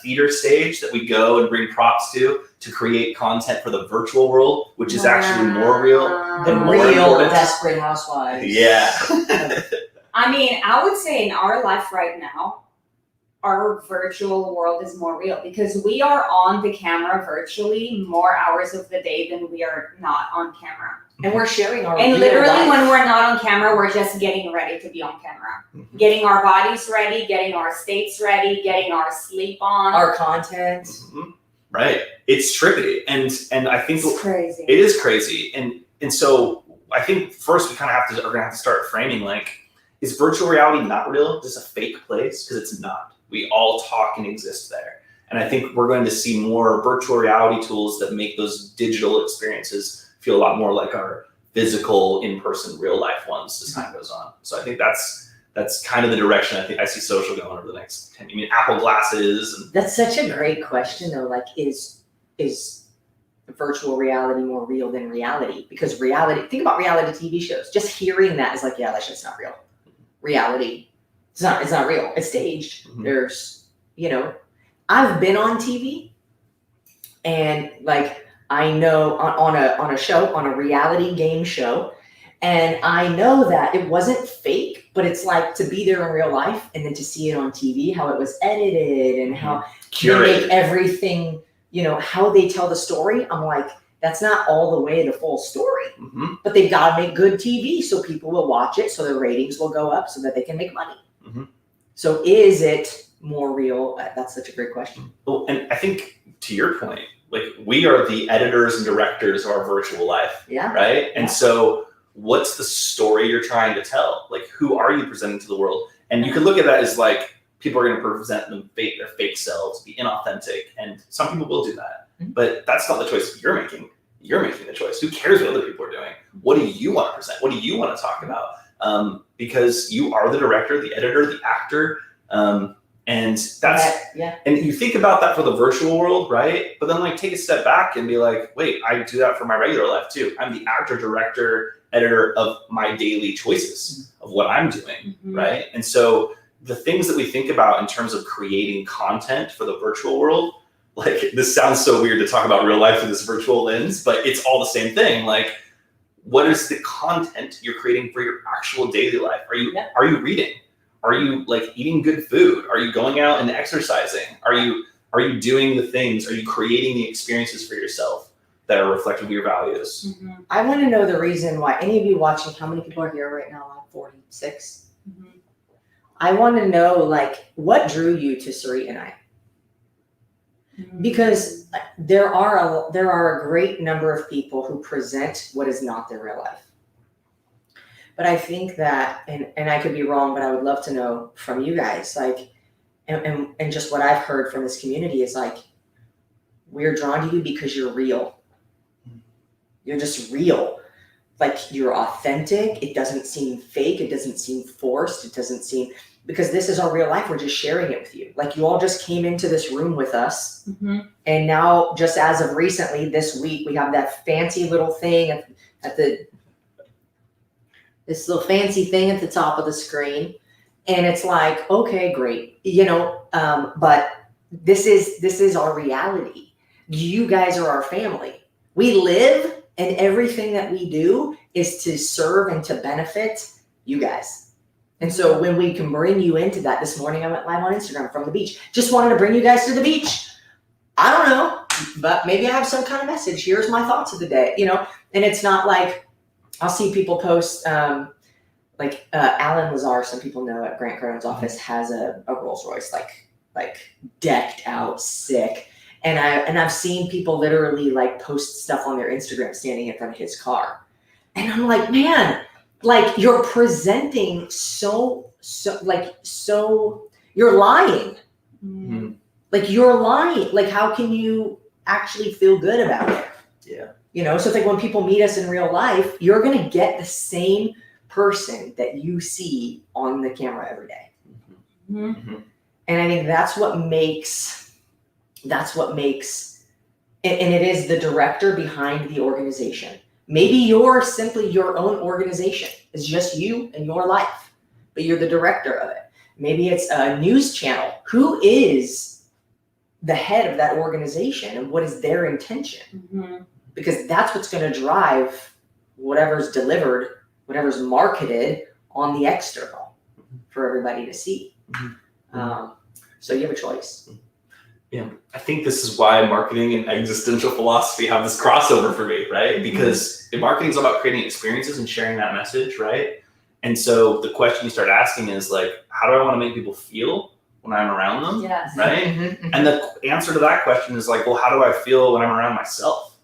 theater stage that we go and bring props to create content for the virtual world, which is actually more real? The more real important? Desperate Housewives. Yeah. I mean, I would say in our life right now, our virtual world is more real, because we are on the camera virtually more hours of the day than we are not on camera. And we're sharing our And real literally life. when we're not on camera, we're just getting ready to be on camera. Mhm. Getting our bodies ready, getting our states ready, getting our sleep on. Our content. Mhm. Right. It's tricky. And I think It's crazy. it is crazy. And so I think first we kind of are gonna have to start framing, like, is virtual reality not real? Just a fake place? Because it's not. We all talk and exist there. And I think we're going to see more virtual reality tools that make those digital experiences feel a lot more like our physical, in-person, real-life ones as time goes on. So I think that's kind of the direction I think I see social going over the next 10 years. I mean, Apple glasses. And That's such a great question, though. Like, is virtual reality more real than reality? Because reality, think about reality TV shows. Just hearing that is like, yeah, that shit's not real. Reality, it's not real. It's staged. Mhm. There's, I've been on TV, and like, I know on a show, on a reality game show, and I know that it wasn't fake, but it's like to be there in real life and then to see it on TV, how it was edited and how they make curated. everything, how they tell the story. I'm like, that's not all the way the full story, Mhm. but they've got to make good TV so people will watch it, so their ratings will go up, so that they can make money. Mhm. So is it more real? That's such a great question. Well, and I think to your point, like, we are the editors and directors of our virtual life, Yeah. right? Yeah. And so what's the story you're trying to tell? Like, who are you presenting to the world? And you can look at that as like, people are going to present their fake selves, be inauthentic, and some people will do that. Mhm. But that's not the choice you're making. You're making the choice. Who cares what other people are doing? What do you want to present? What do you want to talk about? Because you are the director, the editor, the actor, and that's Yeah. and you think about that for the virtual world, right? But then, like, take a step back and be like, wait, I do that for my regular life too. I'm the actor, director, editor of my daily choices of what I'm doing, Mhm. right? And so the things that we think about in terms of creating content for the virtual world, like, this sounds so weird to talk about real life through this virtual lens, but it's all the same thing. Like, what is the content you're creating for your actual daily life? Are you Yeah. reading? Are you like eating good food? Are you going out and exercising? Are you doing the things? Are you creating the experiences for yourself that are reflective of your values? Mhm. I want to know the reason why. Any of you watching, how many people are here right now? Like 46. Mhm. I want to know, like, what drew you to Sari and I? Because there are a great number of people who present what is not their real life. But I think that, and I could be wrong, but I would love to know from you guys, like, and just what I've heard from this community is like, we're drawn to you because you're real. You're just real. Like, you're authentic. It doesn't seem fake. It doesn't seem forced. It doesn't seem, because this is our real life. We're just sharing it with you. Like, you all just came into this room with us. Mhm. And now, just as of recently, this week, we have that fancy little thing at this little fancy thing at the top of the screen. And it's like, okay, great. But this is our reality. You guys are our family. We live, and everything that we do is to serve and to benefit you guys. And so when we can bring you into that, this morning I went live on Instagram from the beach. Just wanted to bring you guys to the beach. I don't know, but maybe I have some kind of message. Here's my thoughts of the day, and it's not like I'll see people post, like Alan Lazar, some people know at Grant Cardone's office, has a Rolls Royce, like decked out, sick. And I've seen people literally like post stuff on their Instagram standing in front of his car. And I'm like, man, like, you're presenting so you're lying. Mhm. Like, you're lying. Like, how can you actually feel good about it? Yeah. So it's like when people meet us in real life, you're going to get the same person that you see on the camera every day. Mhm. Mm-hmm. And I think that's what makes, and it is the director behind the organization. Maybe you're simply your own organization. It's just you and your life, but you're the director of it. Maybe it's a news channel. Who is the head of that organization and what is their intention? Mhm. Because that's what's going to drive whatever's delivered, whatever's marketed on the external for everybody to see. So you have a choice. Yeah, I think this is why marketing and existential philosophy have this crossover for me, right? Because marketing is all about creating experiences and sharing that message, right? And so the question you start asking is like, how do I want to make people feel when I'm around them, Yes. right? And the answer to that question is like, well, how do I feel when I'm around myself,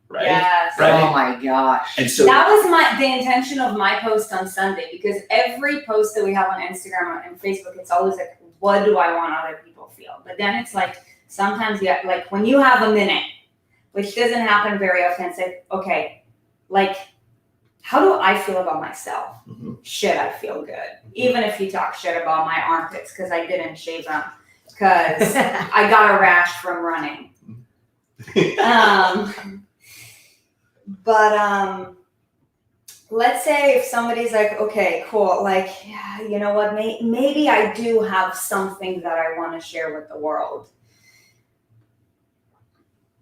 right? Yes. Right. Oh my gosh. And so That was the intention of my post on Sunday, because every post that we have on Instagram and Facebook, it's always like, what do I want other people to feel? But then it's like, sometimes like when you have a minute, which doesn't happen very often, it's like, okay, like, how do I feel about myself? Mhm. Should I feel good? Even if you talk shit about my armpits because I didn't shave them, because I got a rash from running. But let's say if somebody's like, okay, cool, like, yeah, you know what, maybe I do have something that I want to share with the world.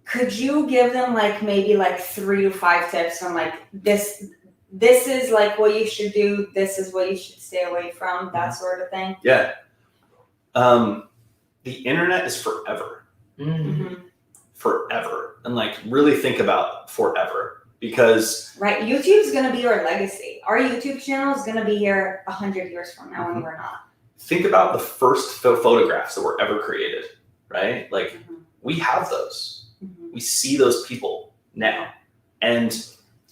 Could you give them like maybe like 3 to 5 tips on like this is like what you should do, this is what you should stay away from, that sort of thing? Yeah. The internet is forever. Mm-hmm. Forever. And like really think about forever, because right, YouTube's gonna be our legacy. Our YouTube channel is gonna be here 100 years from now when we're not. Think about the first photographs that were ever created, right? Like we have those. We see those people now. And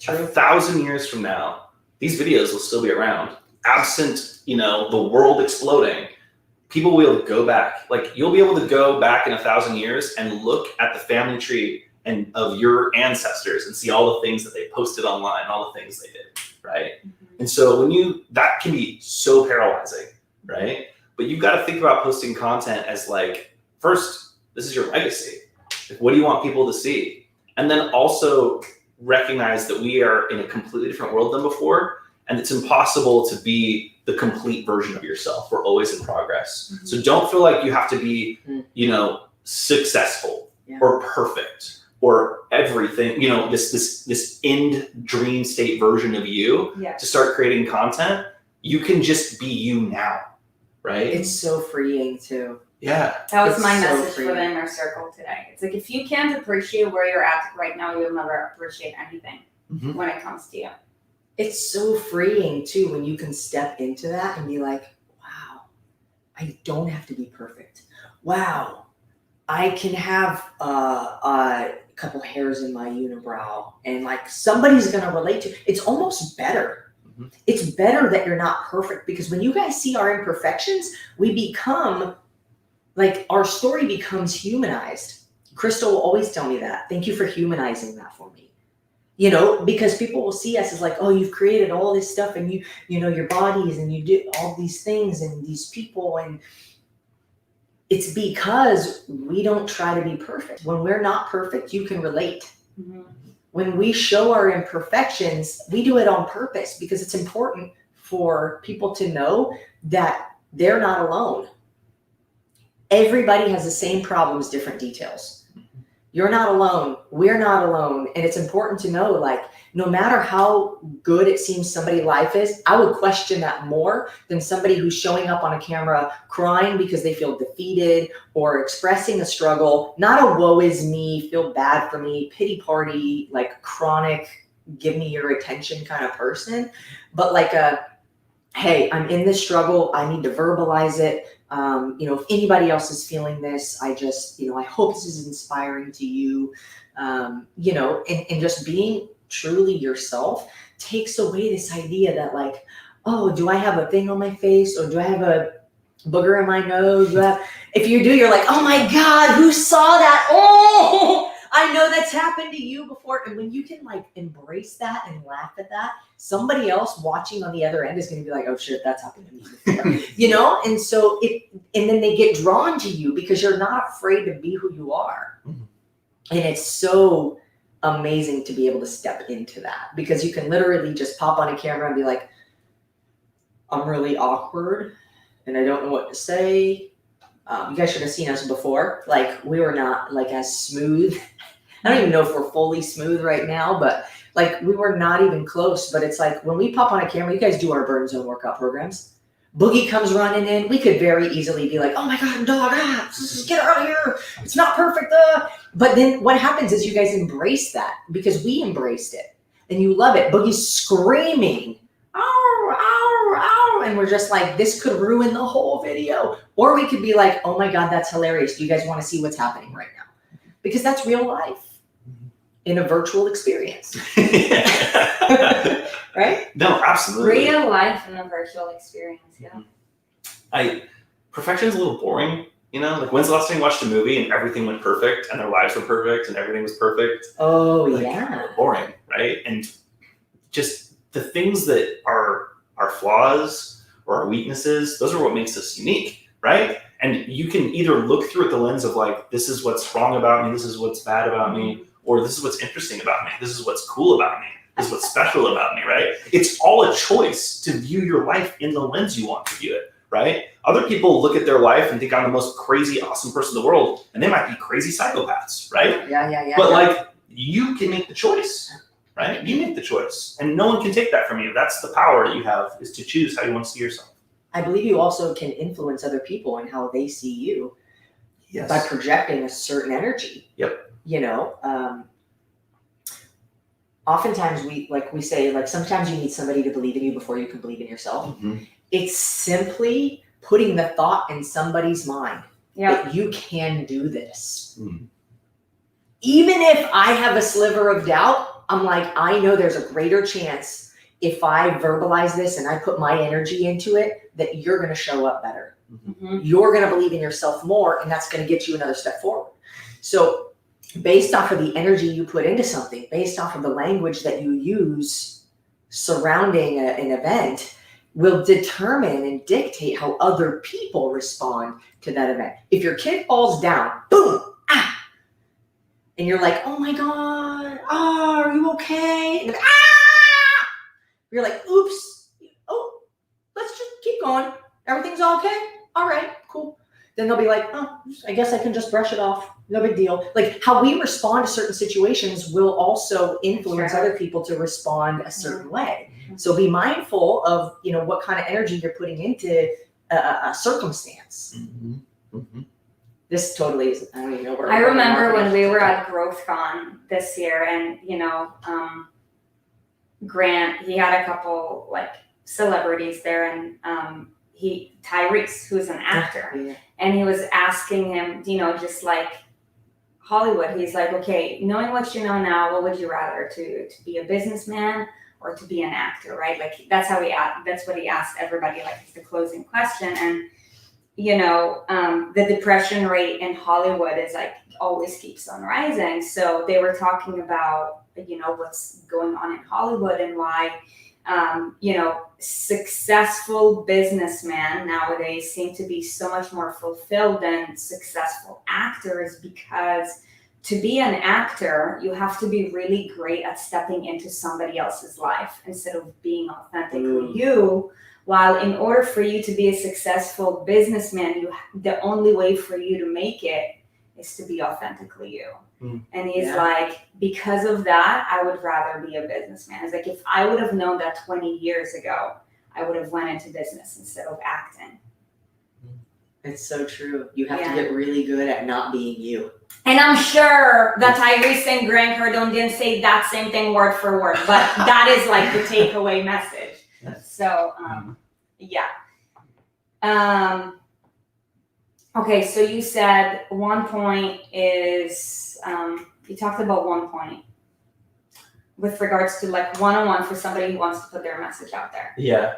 1,000 years from now, these videos will still be around. Absent, the world exploding, people will be able to go back. Like you'll be able to go back in 1,000 years and look at the family tree and of your ancestors and see all the things that they posted online, all the things they did, right? And so that can be so paralyzing, right? But you've got to think about posting content as like, first, this is your legacy. Like, what do you want people to see? And then also recognize that we are in a completely different world than before, and it's impossible to be the complete version of yourself. We're always in progress. So don't feel like you have to be, successful or perfect or everything, this end dream state version of you Yeah. to start creating content, you can just be you now, right? It's so freeing too. Yeah. That was It's my so message for freeing. the inner circle today. It's like, if you can't appreciate where you're at right now, you'll never appreciate anything Mhm. when it comes to you. It's so freeing too when you can step into that and be like, wow, I don't have to be perfect. Wow, I can have a couple hairs in my unibrow and like somebody's gonna relate to it. It's almost better. Mhm. It's better that you're not perfect, because when you guys see our imperfections, we become like, our story becomes humanized. Crystal will always tell me that. Thank you for humanizing that for me. Because people will see us as like, oh, you've created all this stuff and your bodies and you do all these things and these people, and it's because we don't try to be perfect. When we're not perfect, you can relate. Mm-hmm. When we show our imperfections, we do it on purpose because it's important for people to know that they're not alone. Everybody has the same problems, different details. You're not alone. We're not alone. And it's important to know, like, no matter how good it seems somebody's life is, I would question that more than somebody who's showing up on a camera crying because they feel defeated or expressing a struggle. Not a woe is me, feel bad for me, pity party, like chronic, give me your attention kind of person, but like hey, I'm in this struggle. I need to verbalize it. If anybody else is feeling this, I just, I hope this is inspiring to you. And just being truly yourself takes away this idea that like, oh, do I have a thing on my face, or do I have a booger in my nose? If you do, you're like, oh my God, who saw that? Oh, I know that's happened to you before. And when you can like embrace that and laugh at that, somebody else watching on the other end is going to be like, oh shit, that's happened to me before. And so and then they get drawn to you because you're not afraid to be who you are. Mhm. And it's so amazing to be able to step into that, because you can literally just pop on a camera and be like, I'm really awkward and I don't know what to say. You guys should have seen us before. Like, we were not like as smooth. I don't even know if we're fully smooth right now, but like we were not even close. But it's like when we pop on a camera, you guys do our burn zone workout programs. Boogie comes running in. We could very easily be like, oh my God, dog, get out of here. It's not perfect. But then what happens is you guys embrace that, because we embraced it and you love it. Boogie's screaming, ow, ow, ow. And we're just like, this could ruin the whole video. Or we could be like, oh my God, that's hilarious. Do you guys want to see what's happening right now? Because that's real life in a virtual experience. Right? No, absolutely. Real life in a virtual experience, yeah. Perfection's a little boring, like when's the last time you watched a movie and everything went perfect and their lives were perfect and everything was perfect? Oh, like, yeah. Boring, right? And just the things that are our flaws or our weaknesses, those are what makes us unique, right? And you can either look through it the lens of like, this is what's wrong about me, this is what's bad about me, or this is what's interesting about me, this is what's cool about me, this is what's special about me, right? It's all a choice to view your life in the lens you want to view it, right? Other people look at their life and think I'm the most crazy, awesome person in the world, and they might be crazy psychopaths, right? Yeah. But like, you can make the choice, right? You make the choice, and no one can take that from you. That's the power that you have, is to choose how you want to see yourself. I believe you also can influence other people and how they see you. Yes. By projecting a certain energy. Yep. Oftentimes we say, like, sometimes you need somebody to believe in you before you can believe in yourself. Mm-hmm. It's simply putting the thought in somebody's mind that you can do this. Mm. Even if I have a sliver of doubt, I'm like, I know there's a greater chance if I verbalize this and I put my energy into it, that you're going to show up better. Mm-hmm. You're going to believe in yourself more, and that's going to get you another step forward. So based off of the energy you put into something, based off of the language that you use surrounding an event, will determine and dictate how other people respond to that event. If your kid falls down, boom, and you're like, oh my God, are you okay? And you're like, oops, oh, let's just keep going. Everything's okay? All right, cool. then they'll be like, oh, I guess I can just brush it off. No big deal. Like how we respond to certain situations will also influence Sure. other people to respond a certain way. So be mindful of, what kind of energy you're putting into a circumstance. This totally is, I don't even know where I we're going remember when marketing. we were at GrowthCon this year, and Grant, he had a couple like celebrities there, and Tyrese, who's an actor, Yeah. and he was asking him, just like Hollywood, he's like, okay, knowing what you know now, what would you rather, to be a businessman or to be an actor, right? Like that's what he asked everybody, like it's the closing question. And the depression rate in Hollywood is like always keeps on rising. So they were talking about, what's going on in Hollywood and why, successful businessmen nowadays seem to be so much more fulfilled than successful actors, because to be an actor, you have to be really great at stepping into somebody else's life instead of being authentically you. While in order for you to be a successful businessman, the only way for you to make it is to be authentically you. And he's like, because of that, I would rather be a businessman. It's like, if I would have known that 20 years ago, I would have went into business instead of acting. It's so true. You have to get really good at not being you. And I'm sure that Tyrese and Grant Cardone didn't say that same thing word for word, but that is like the takeaway message. So, okay, so you said one point is, you talked about one point with regards to like one-on-one for somebody who wants to put their message out there. Yeah.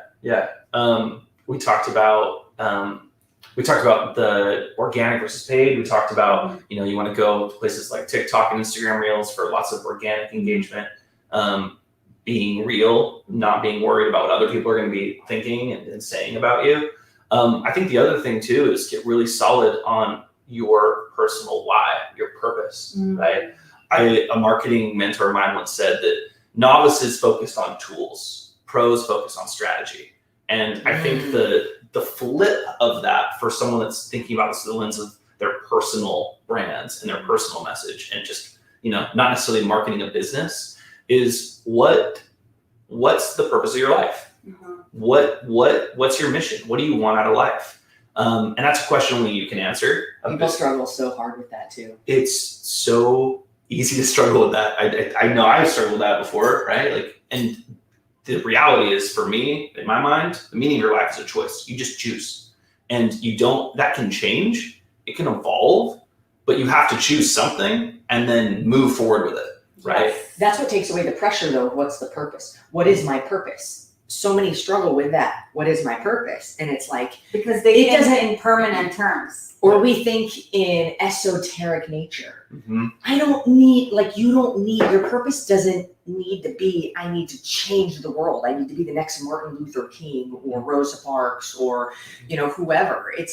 We talked about the organic versus paid. We talked about, you want to go to places like TikTok and Instagram Reels for lots of organic engagement. Being real, not being worried about what other people are going to be thinking and saying about you. I think the other thing too is get really solid on your personal why, your purpose, right? A marketing mentor of mine once said that novices focused on tools, pros focus on strategy. And I think the flip of that for someone that's thinking about this through the lens of their personal brands and their personal message and just, not necessarily marketing a business, is what's the purpose of your life? What's your mission? What do you want out of life? And that's a question only you can answer. People struggle so hard with that too. It's so easy to struggle with that. I know I've struggled with that before, right? Like, and the reality is, for me, in my mind, the meaning of your life is a choice. You just choose, and that can change. It can evolve, but you have to choose something and then move forward with it. Right. That's what takes away the pressure though. What's the purpose? What is my purpose? So many struggle with that. What is my purpose? And it's like, because they think in permanent terms. Or we think in esoteric nature. I don't need, your purpose doesn't need to be, I need to change the world. I need to be the next Martin Luther King or Rosa Parks or, whoever. It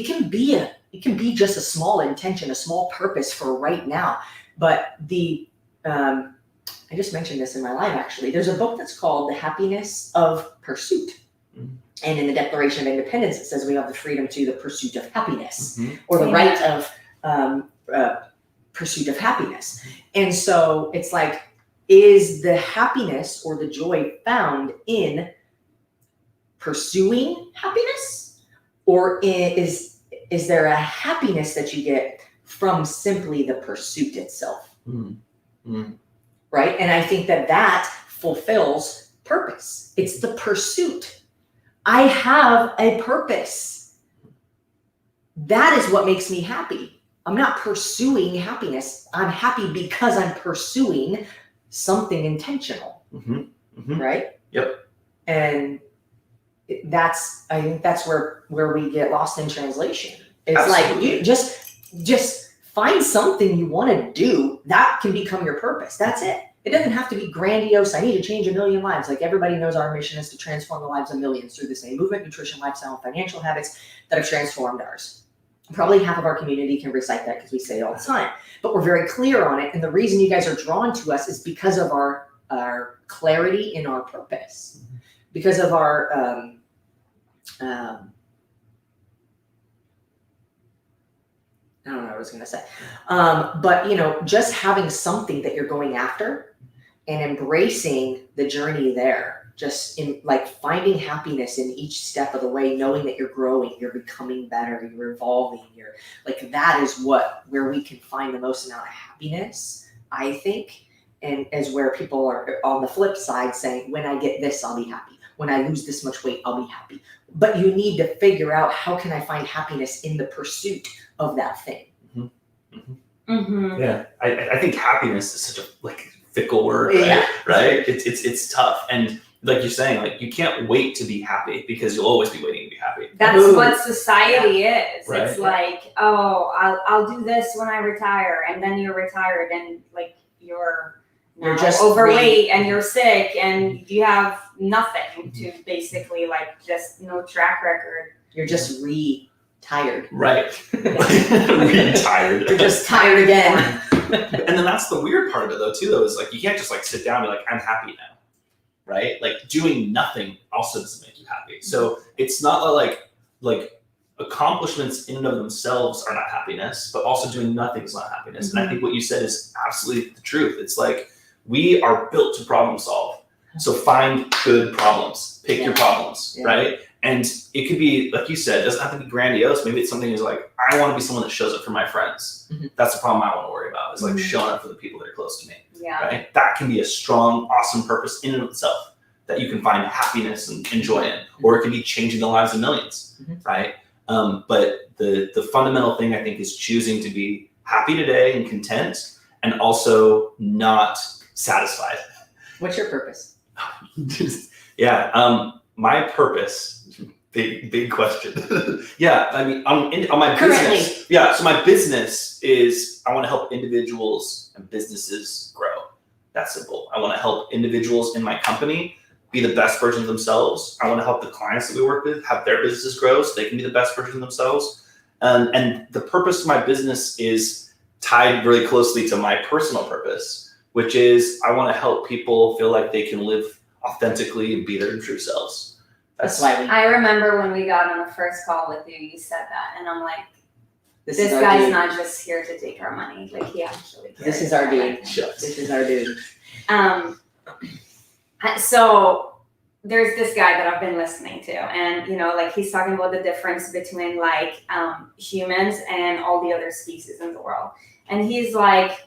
can be just a small intention, a small purpose for right now. But I just mentioned this in my live actually. There's a book that's called The Happiness of Pursuit. And in the Declaration of Independence, it says we have the freedom to the pursuit of happiness or the right of pursuit of happiness. And so it's like, is the happiness or the joy found in pursuing happiness? Or is there a happiness that you get from simply the pursuit itself? Right? And I think that fulfills purpose. It's the pursuit. I have a purpose. That is what makes me happy. I'm not pursuing happiness. I'm happy because I'm pursuing something intentional. Right? Yep. And I think that's where we get lost in translation. It's Absolutely. like, you just find something you want to do that can become your purpose. That's it. It doesn't have to be grandiose. I need to change 1 million lives. Like, everybody knows our mission is to transform the lives of millions through the same movement, nutrition, lifestyle, and financial habits that have transformed ours. Probably half of our community can recite that because we say it all the time, but we're very clear on it. And the reason you guys are drawn to us is because of our clarity in our purpose, because of our I don't know what I was going to say. But, you know, just having something that you're going after and embracing the journey there, just in like finding happiness in each step of the way, knowing that you're growing, you're becoming better, you're evolving, you're like, that is where we can find the most amount of happiness, I think. And as where people are on the flip side saying, when I get this, I'll be happy. When I lose this much weight, I'll be happy. But you need to figure out, how can I find happiness in the pursuit of that thing? Yeah, I think happiness is such a like fickle word, right? Yeah. Right? It's tough, and like you're saying, like you can't wait to be happy because you'll always be waiting to be happy. That's Ooh. what society is. Right. It's like, oh, I'll do this when I retire, and then you're retired, and like you're just overweight and you're sick and you have nothing to basically like just no track record. You're just tired. Right. Retired. You're just tired again. And then that's the weird part of it though too though, is like you can't just like sit down and be like, I'm happy now. Right? Like doing nothing also doesn't make you happy. So it's not like accomplishments in and of themselves are not happiness, but also doing nothing is not happiness. And I think what you said is absolutely the truth. It's like we are built to problem solve. So find good problems, pick your problems, right? And it could be, like you said, it doesn't have to be grandiose. Maybe it's something is like, I want to be someone that shows up for my friends. That's the problem I want to worry about, is like showing up for the people that are close to me. Yeah. Right? That can be a strong, awesome purpose in and of itself that you can find happiness and joy in. Or it can be changing the lives of millions, right? But the fundamental thing I think is choosing to be happy today and content, and also not satisfied. What's your purpose? My purpose, big question. Yeah, I mean, on my Currently. business. Yeah, so my business is I want to help individuals and businesses grow. That's simple. I want to help individuals in my company be the best version of themselves. I want to help the clients that we work with have their businesses grow so they can be the best version of themselves. And the purpose of my business is tied really closely to my personal purpose, which is I want to help people feel like they can live authentically and be their true selves. That's why I remember when we got on the first call with you, you said that, and I'm like, this this is our guy's dude. not just here to take our money. Like he actually cares. This is our dude. Shucks. This is our dude. So there's this guy that I've been listening to, and you know, like he's talking about the difference between like humans and all the other species in the world, and he's like,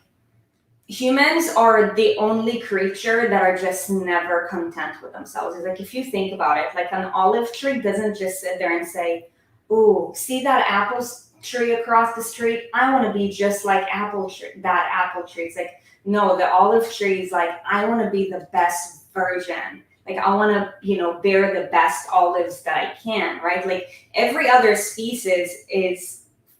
humans are the only creature that are just never content with themselves. It's like, if you think about it, like an olive tree doesn't just sit there and say, ooh, see that apple tree across the street? I want to be just like that apple tree. It's like, no, the olive tree is like, I want to be the best version. Like I want to, you know, bear the best olives that I can, right? Like every other species is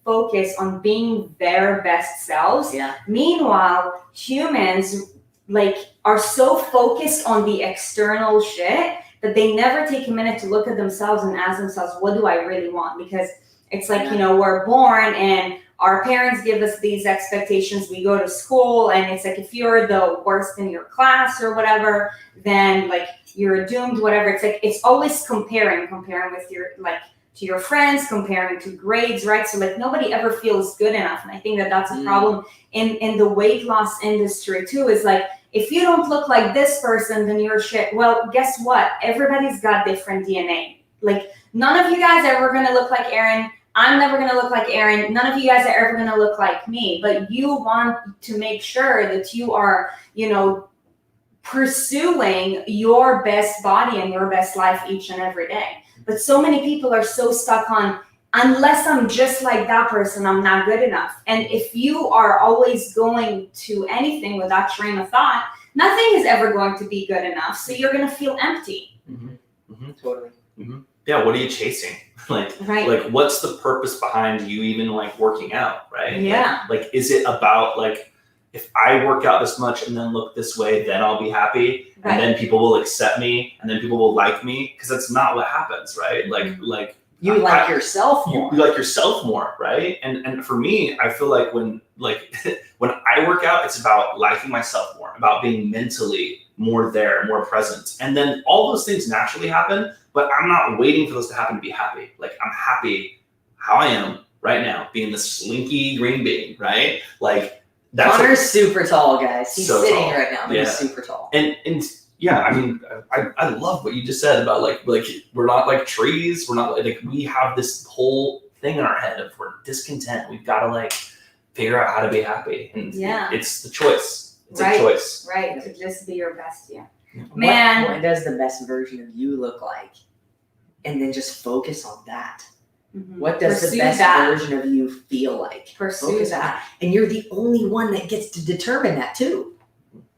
focused on being their best selves. Yeah. Meanwhile, humans like are so focused on the external shit that they never take a minute to look at themselves and ask themselves, what do I really want? Because it's like, you know, we're born and our parents give us these expectations. We go to school and it's like, if you're the worst in your class or whatever, then like you're doomed, whatever. It's like, it's always comparing with your, like, to your friends, comparing to grades, right? So like nobody ever feels good enough. And I think that that's a problem in the weight loss industry too, is like, if you don't look like this person, then you're shit. Well, guess what? Everybody's got different DNA. Like none of you guys are ever gonna look like Aaron. I'm never gonna look like Aaron. None of you guys are ever gonna look like me, but you want to make sure that you are, you know, pursuing your best body and your best life each and every day. But so many people are so stuck on, unless I'm just like that person, I'm not good enough. And if you are always going to anything with that train of thought, nothing is ever going to be good enough. So you're going to feel empty. Totally. Yeah, what are you chasing? Like what's the purpose behind you even like working out, right? Yeah. Like is it about like, if I work out this much and then look this way, then I'll be happy, and then people will accept me, and then people will like me? Because that's not what happens, right? Like you like yourself more. You like yourself more, right? And for me, I feel like when I work out, it's about liking myself more, about being mentally more there, more present, and then all those things naturally happen. But I'm not waiting for those to happen to be happy. Like I'm happy how I am right now, being the slinky green bean, right? Like that's Connor's super tall, guys. He's So sitting tall. right now, but Yeah. he's super tall. and yeah, I mean, I love what you just said about like we're not like trees. We're not like we have this whole thing in our head of we're discontent. We've got to like figure out how to be happy, and Yeah. it's the choice. It's Right. a choice. Right, to just be your best you. Man. What does the best version of you look like? And then just focus on that. Mhm. What does Pursue the best that. version of you feel like? Pursue Focus on that. And you're the only one that gets to determine that too.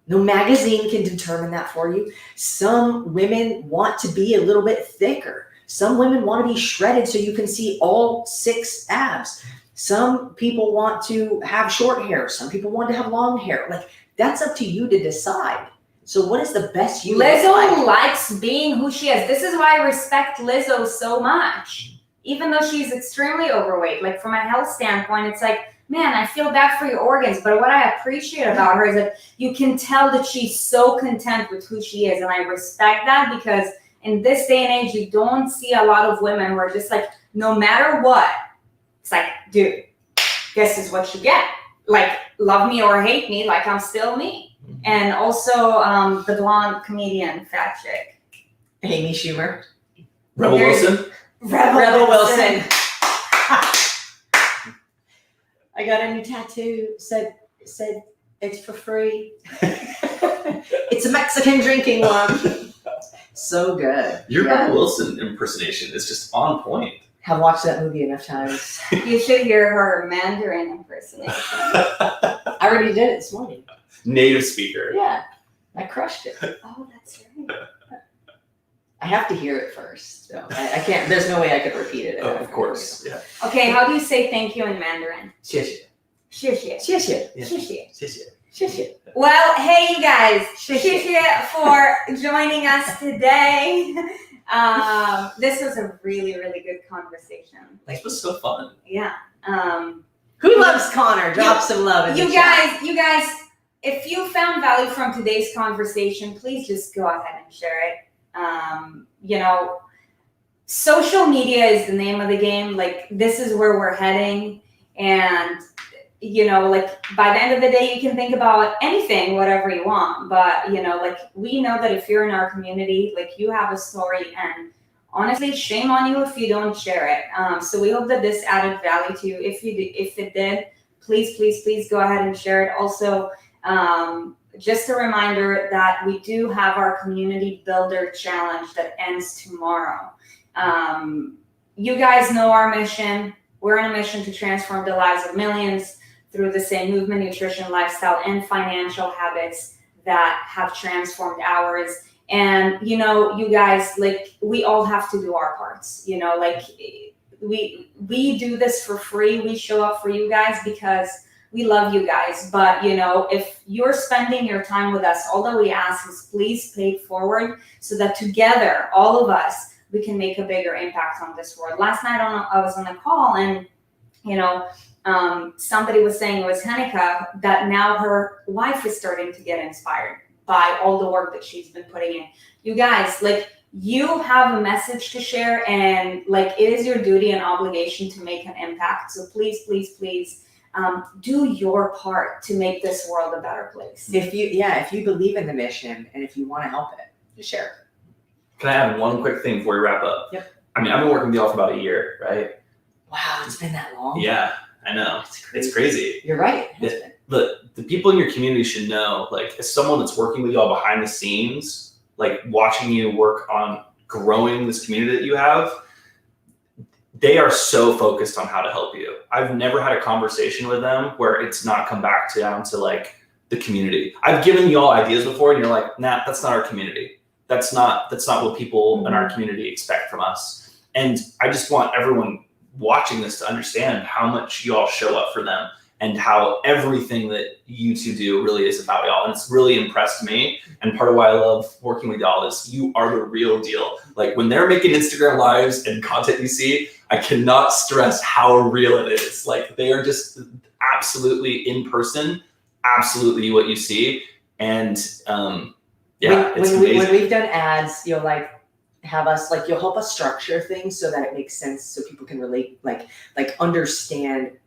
No magazine can determine that for you. Some women want to be a little bit thicker. Some women want to be shredded so you can see all 6 abs. Some people want to have short hair. Some people want to have long hair. Like, that's up to you to decide. So what is the best you look Lizzo like? likes being who she is. This is why I respect Lizzo so much. Even though she's extremely overweight, like from a health standpoint, it's like, man, I feel bad for your organs. But what I appreciate about her is that you can tell that she's so content with who she is. And I respect that because in this day and age, you don't see a lot of women who are just like, no matter what, it's like, dude, this is what you get. Like, love me or hate me, like I'm still me. And also the blonde comedian, fat chick. Amy Schumer. Rebel There's- Wilson. Rebel Wilson. I got a new tattoo. Said it's for free. It's a Mexican drinking one. So good. Your Yeah. Rebel Wilson impersonation is just on point. Have watched that movie enough times. You should hear her Mandarin impersonation. I already did it this morning. Native speaker. Yeah, I crushed it. Oh, that's right. I have to hear it first. So I can't. There's no way I could repeat it. Oh, of course. Yeah. Okay, how do you say thank you in Mandarin? 谢谢. 谢谢. 谢谢，谢谢. 谢谢. 谢谢。 Well, hey, you guys. 谢谢。 谢谢 for joining us today. This was a really, really good conversation. This was so fun. Yeah. Who loves Connor? Drop some love in the chat. You guys, if you found value from today's conversation, please just go ahead and share it. You know, social media is the name of the game. Like, this is where we're heading. And, you know, like, by the end of the day, you can think about anything, whatever you want. But, you know, like, we know that if you're in our community, like, you have a story. And honestly, shame on you if you don't share it. So we hope that this added value to you. If it did, please go ahead and share it. Also, just a reminder that we do have our community builder challenge that ends tomorrow. You guys know our mission. We're on a mission to transform the lives of millions through the same movement, nutrition, lifestyle, and financial habits that have transformed ours. And, you know, you guys, like, we all have to do our parts, you know, like we do this for free. We show up for you guys because we love you guys. But, you know, if you're spending your time with us, all that we ask is please pay it forward so that together, all of us, we can make a bigger impact on this world. Last night I was on a call and, you know, somebody was saying, it was Hanika, that now her wife is starting to get inspired by all the work that she's been putting in. You guys, like, you have a message to share, and like, it is your duty and obligation to make an impact. So please do your part to make this world a better place. If you believe in the mission and if you want to help it, just share it. Can I add one quick thing before we wrap up? Yep. I mean, I've been working with y'all for about a year, right? Wow, it's been that long. Yeah, I know. It's crazy. It's crazy. You're right. It has been. The people in your community should know, like, as someone that's working with y'all behind the scenes, like watching you work on growing this community that you have, they are so focused on how to help you. I've never had a conversation with them where it's not come back down to like the community. I've given you all ideas before and you're like, nah, that's not our community. That's not what people in our community expect from us. And I just want everyone watching this to understand how much y'all show up for them and how everything that you two do really is about y'all. And it's really impressed me. And part of why I love working with y'all is you are the real deal. Like, when they're making Instagram lives and content you see, I cannot stress how real it is. Like, they are just absolutely in person, absolutely what you see. And it's amazing. When we've done ads, you'll like have us, like, you'll help us structure things so that it makes sense, so people can relate, like understand,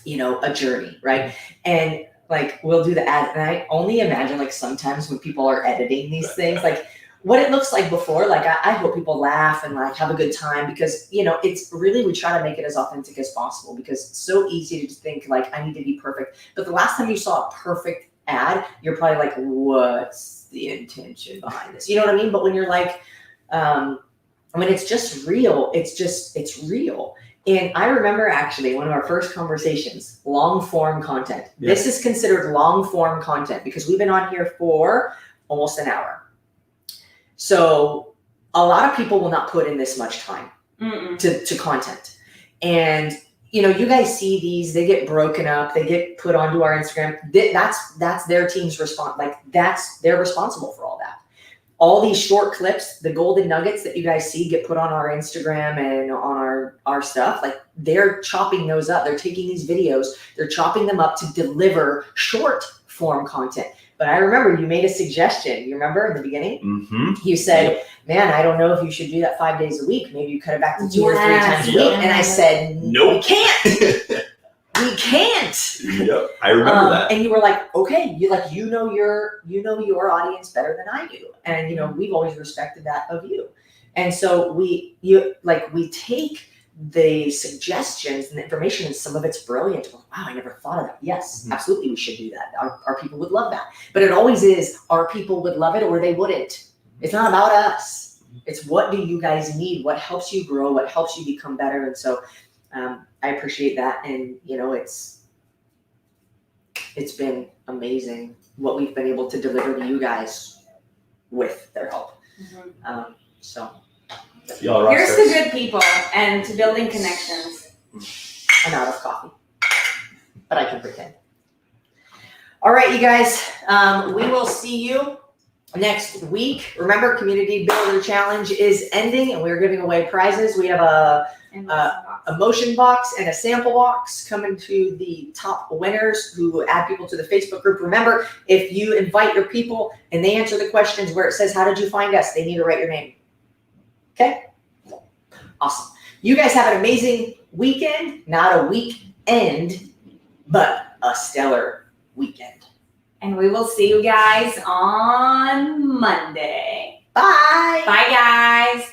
a journey, right? And like, we'll do the ad, and I only imagine, like, sometimes when people are editing these things, like, what it looks like before. Like, I hope people laugh and like have a good time, because it's really, we try to make it as authentic as possible, because it's so easy to just think like, I need to be perfect. But the last time you saw a perfect ad, you're probably like, what's the intention behind this? You know what I mean? But when you're like, when it's just real, it's real. And I remember actually one of our first conversations, long form content. Yeah. This is considered long form content because we've been on here for almost an hour. So a lot of people will not put in this much time to content. And you guys see these, they get broken up, they get put onto our Instagram. That's their team's response. Like, they're responsible for all that. All these short clips, the golden nuggets that you guys see get put on our Instagram and on our stuff, like, they're chopping those up. They're taking these videos, they're chopping them up to deliver short form content. But I remember you made a suggestion. You remember in the beginning? Mm-hmm. You said, man, I don't know if you should do that 5 days a week. Maybe you cut it back to 2 or 3 times a week. Yep. And I said, Nope. we can't. We can't. Yep, I remember that. And you were like, okay, you know your audience better than I do. And we've always respected that of you. And so we take the suggestions and the information, and some of it's brilliant. Wow, I never thought of that. Yes, absolutely, we should do that. Our people would love that. But it always is, our people would love it or they wouldn't. It's not about us. It's, what do you guys need? What helps you grow? What helps you become better? And so I appreciate that. And it's been amazing what we've been able to deliver to you guys with their help. So Y'all rock Here's stars. to good people and to building connections. I'm out of coffee, but I can pretend. All right, you guys, we will see you next week. Remember, Community Builder Challenge is ending, and we're giving away prizes. We have a motion box and a sample box coming to the top winners who add people to the Facebook group. Remember, if you invite your people and they answer the questions where it says, how did you find us? They need to write your name. Okay? Awesome. You guys have an amazing weekend, not a weekend, but a stellar weekend. And we will see you guys on Monday. Bye. Bye, guys.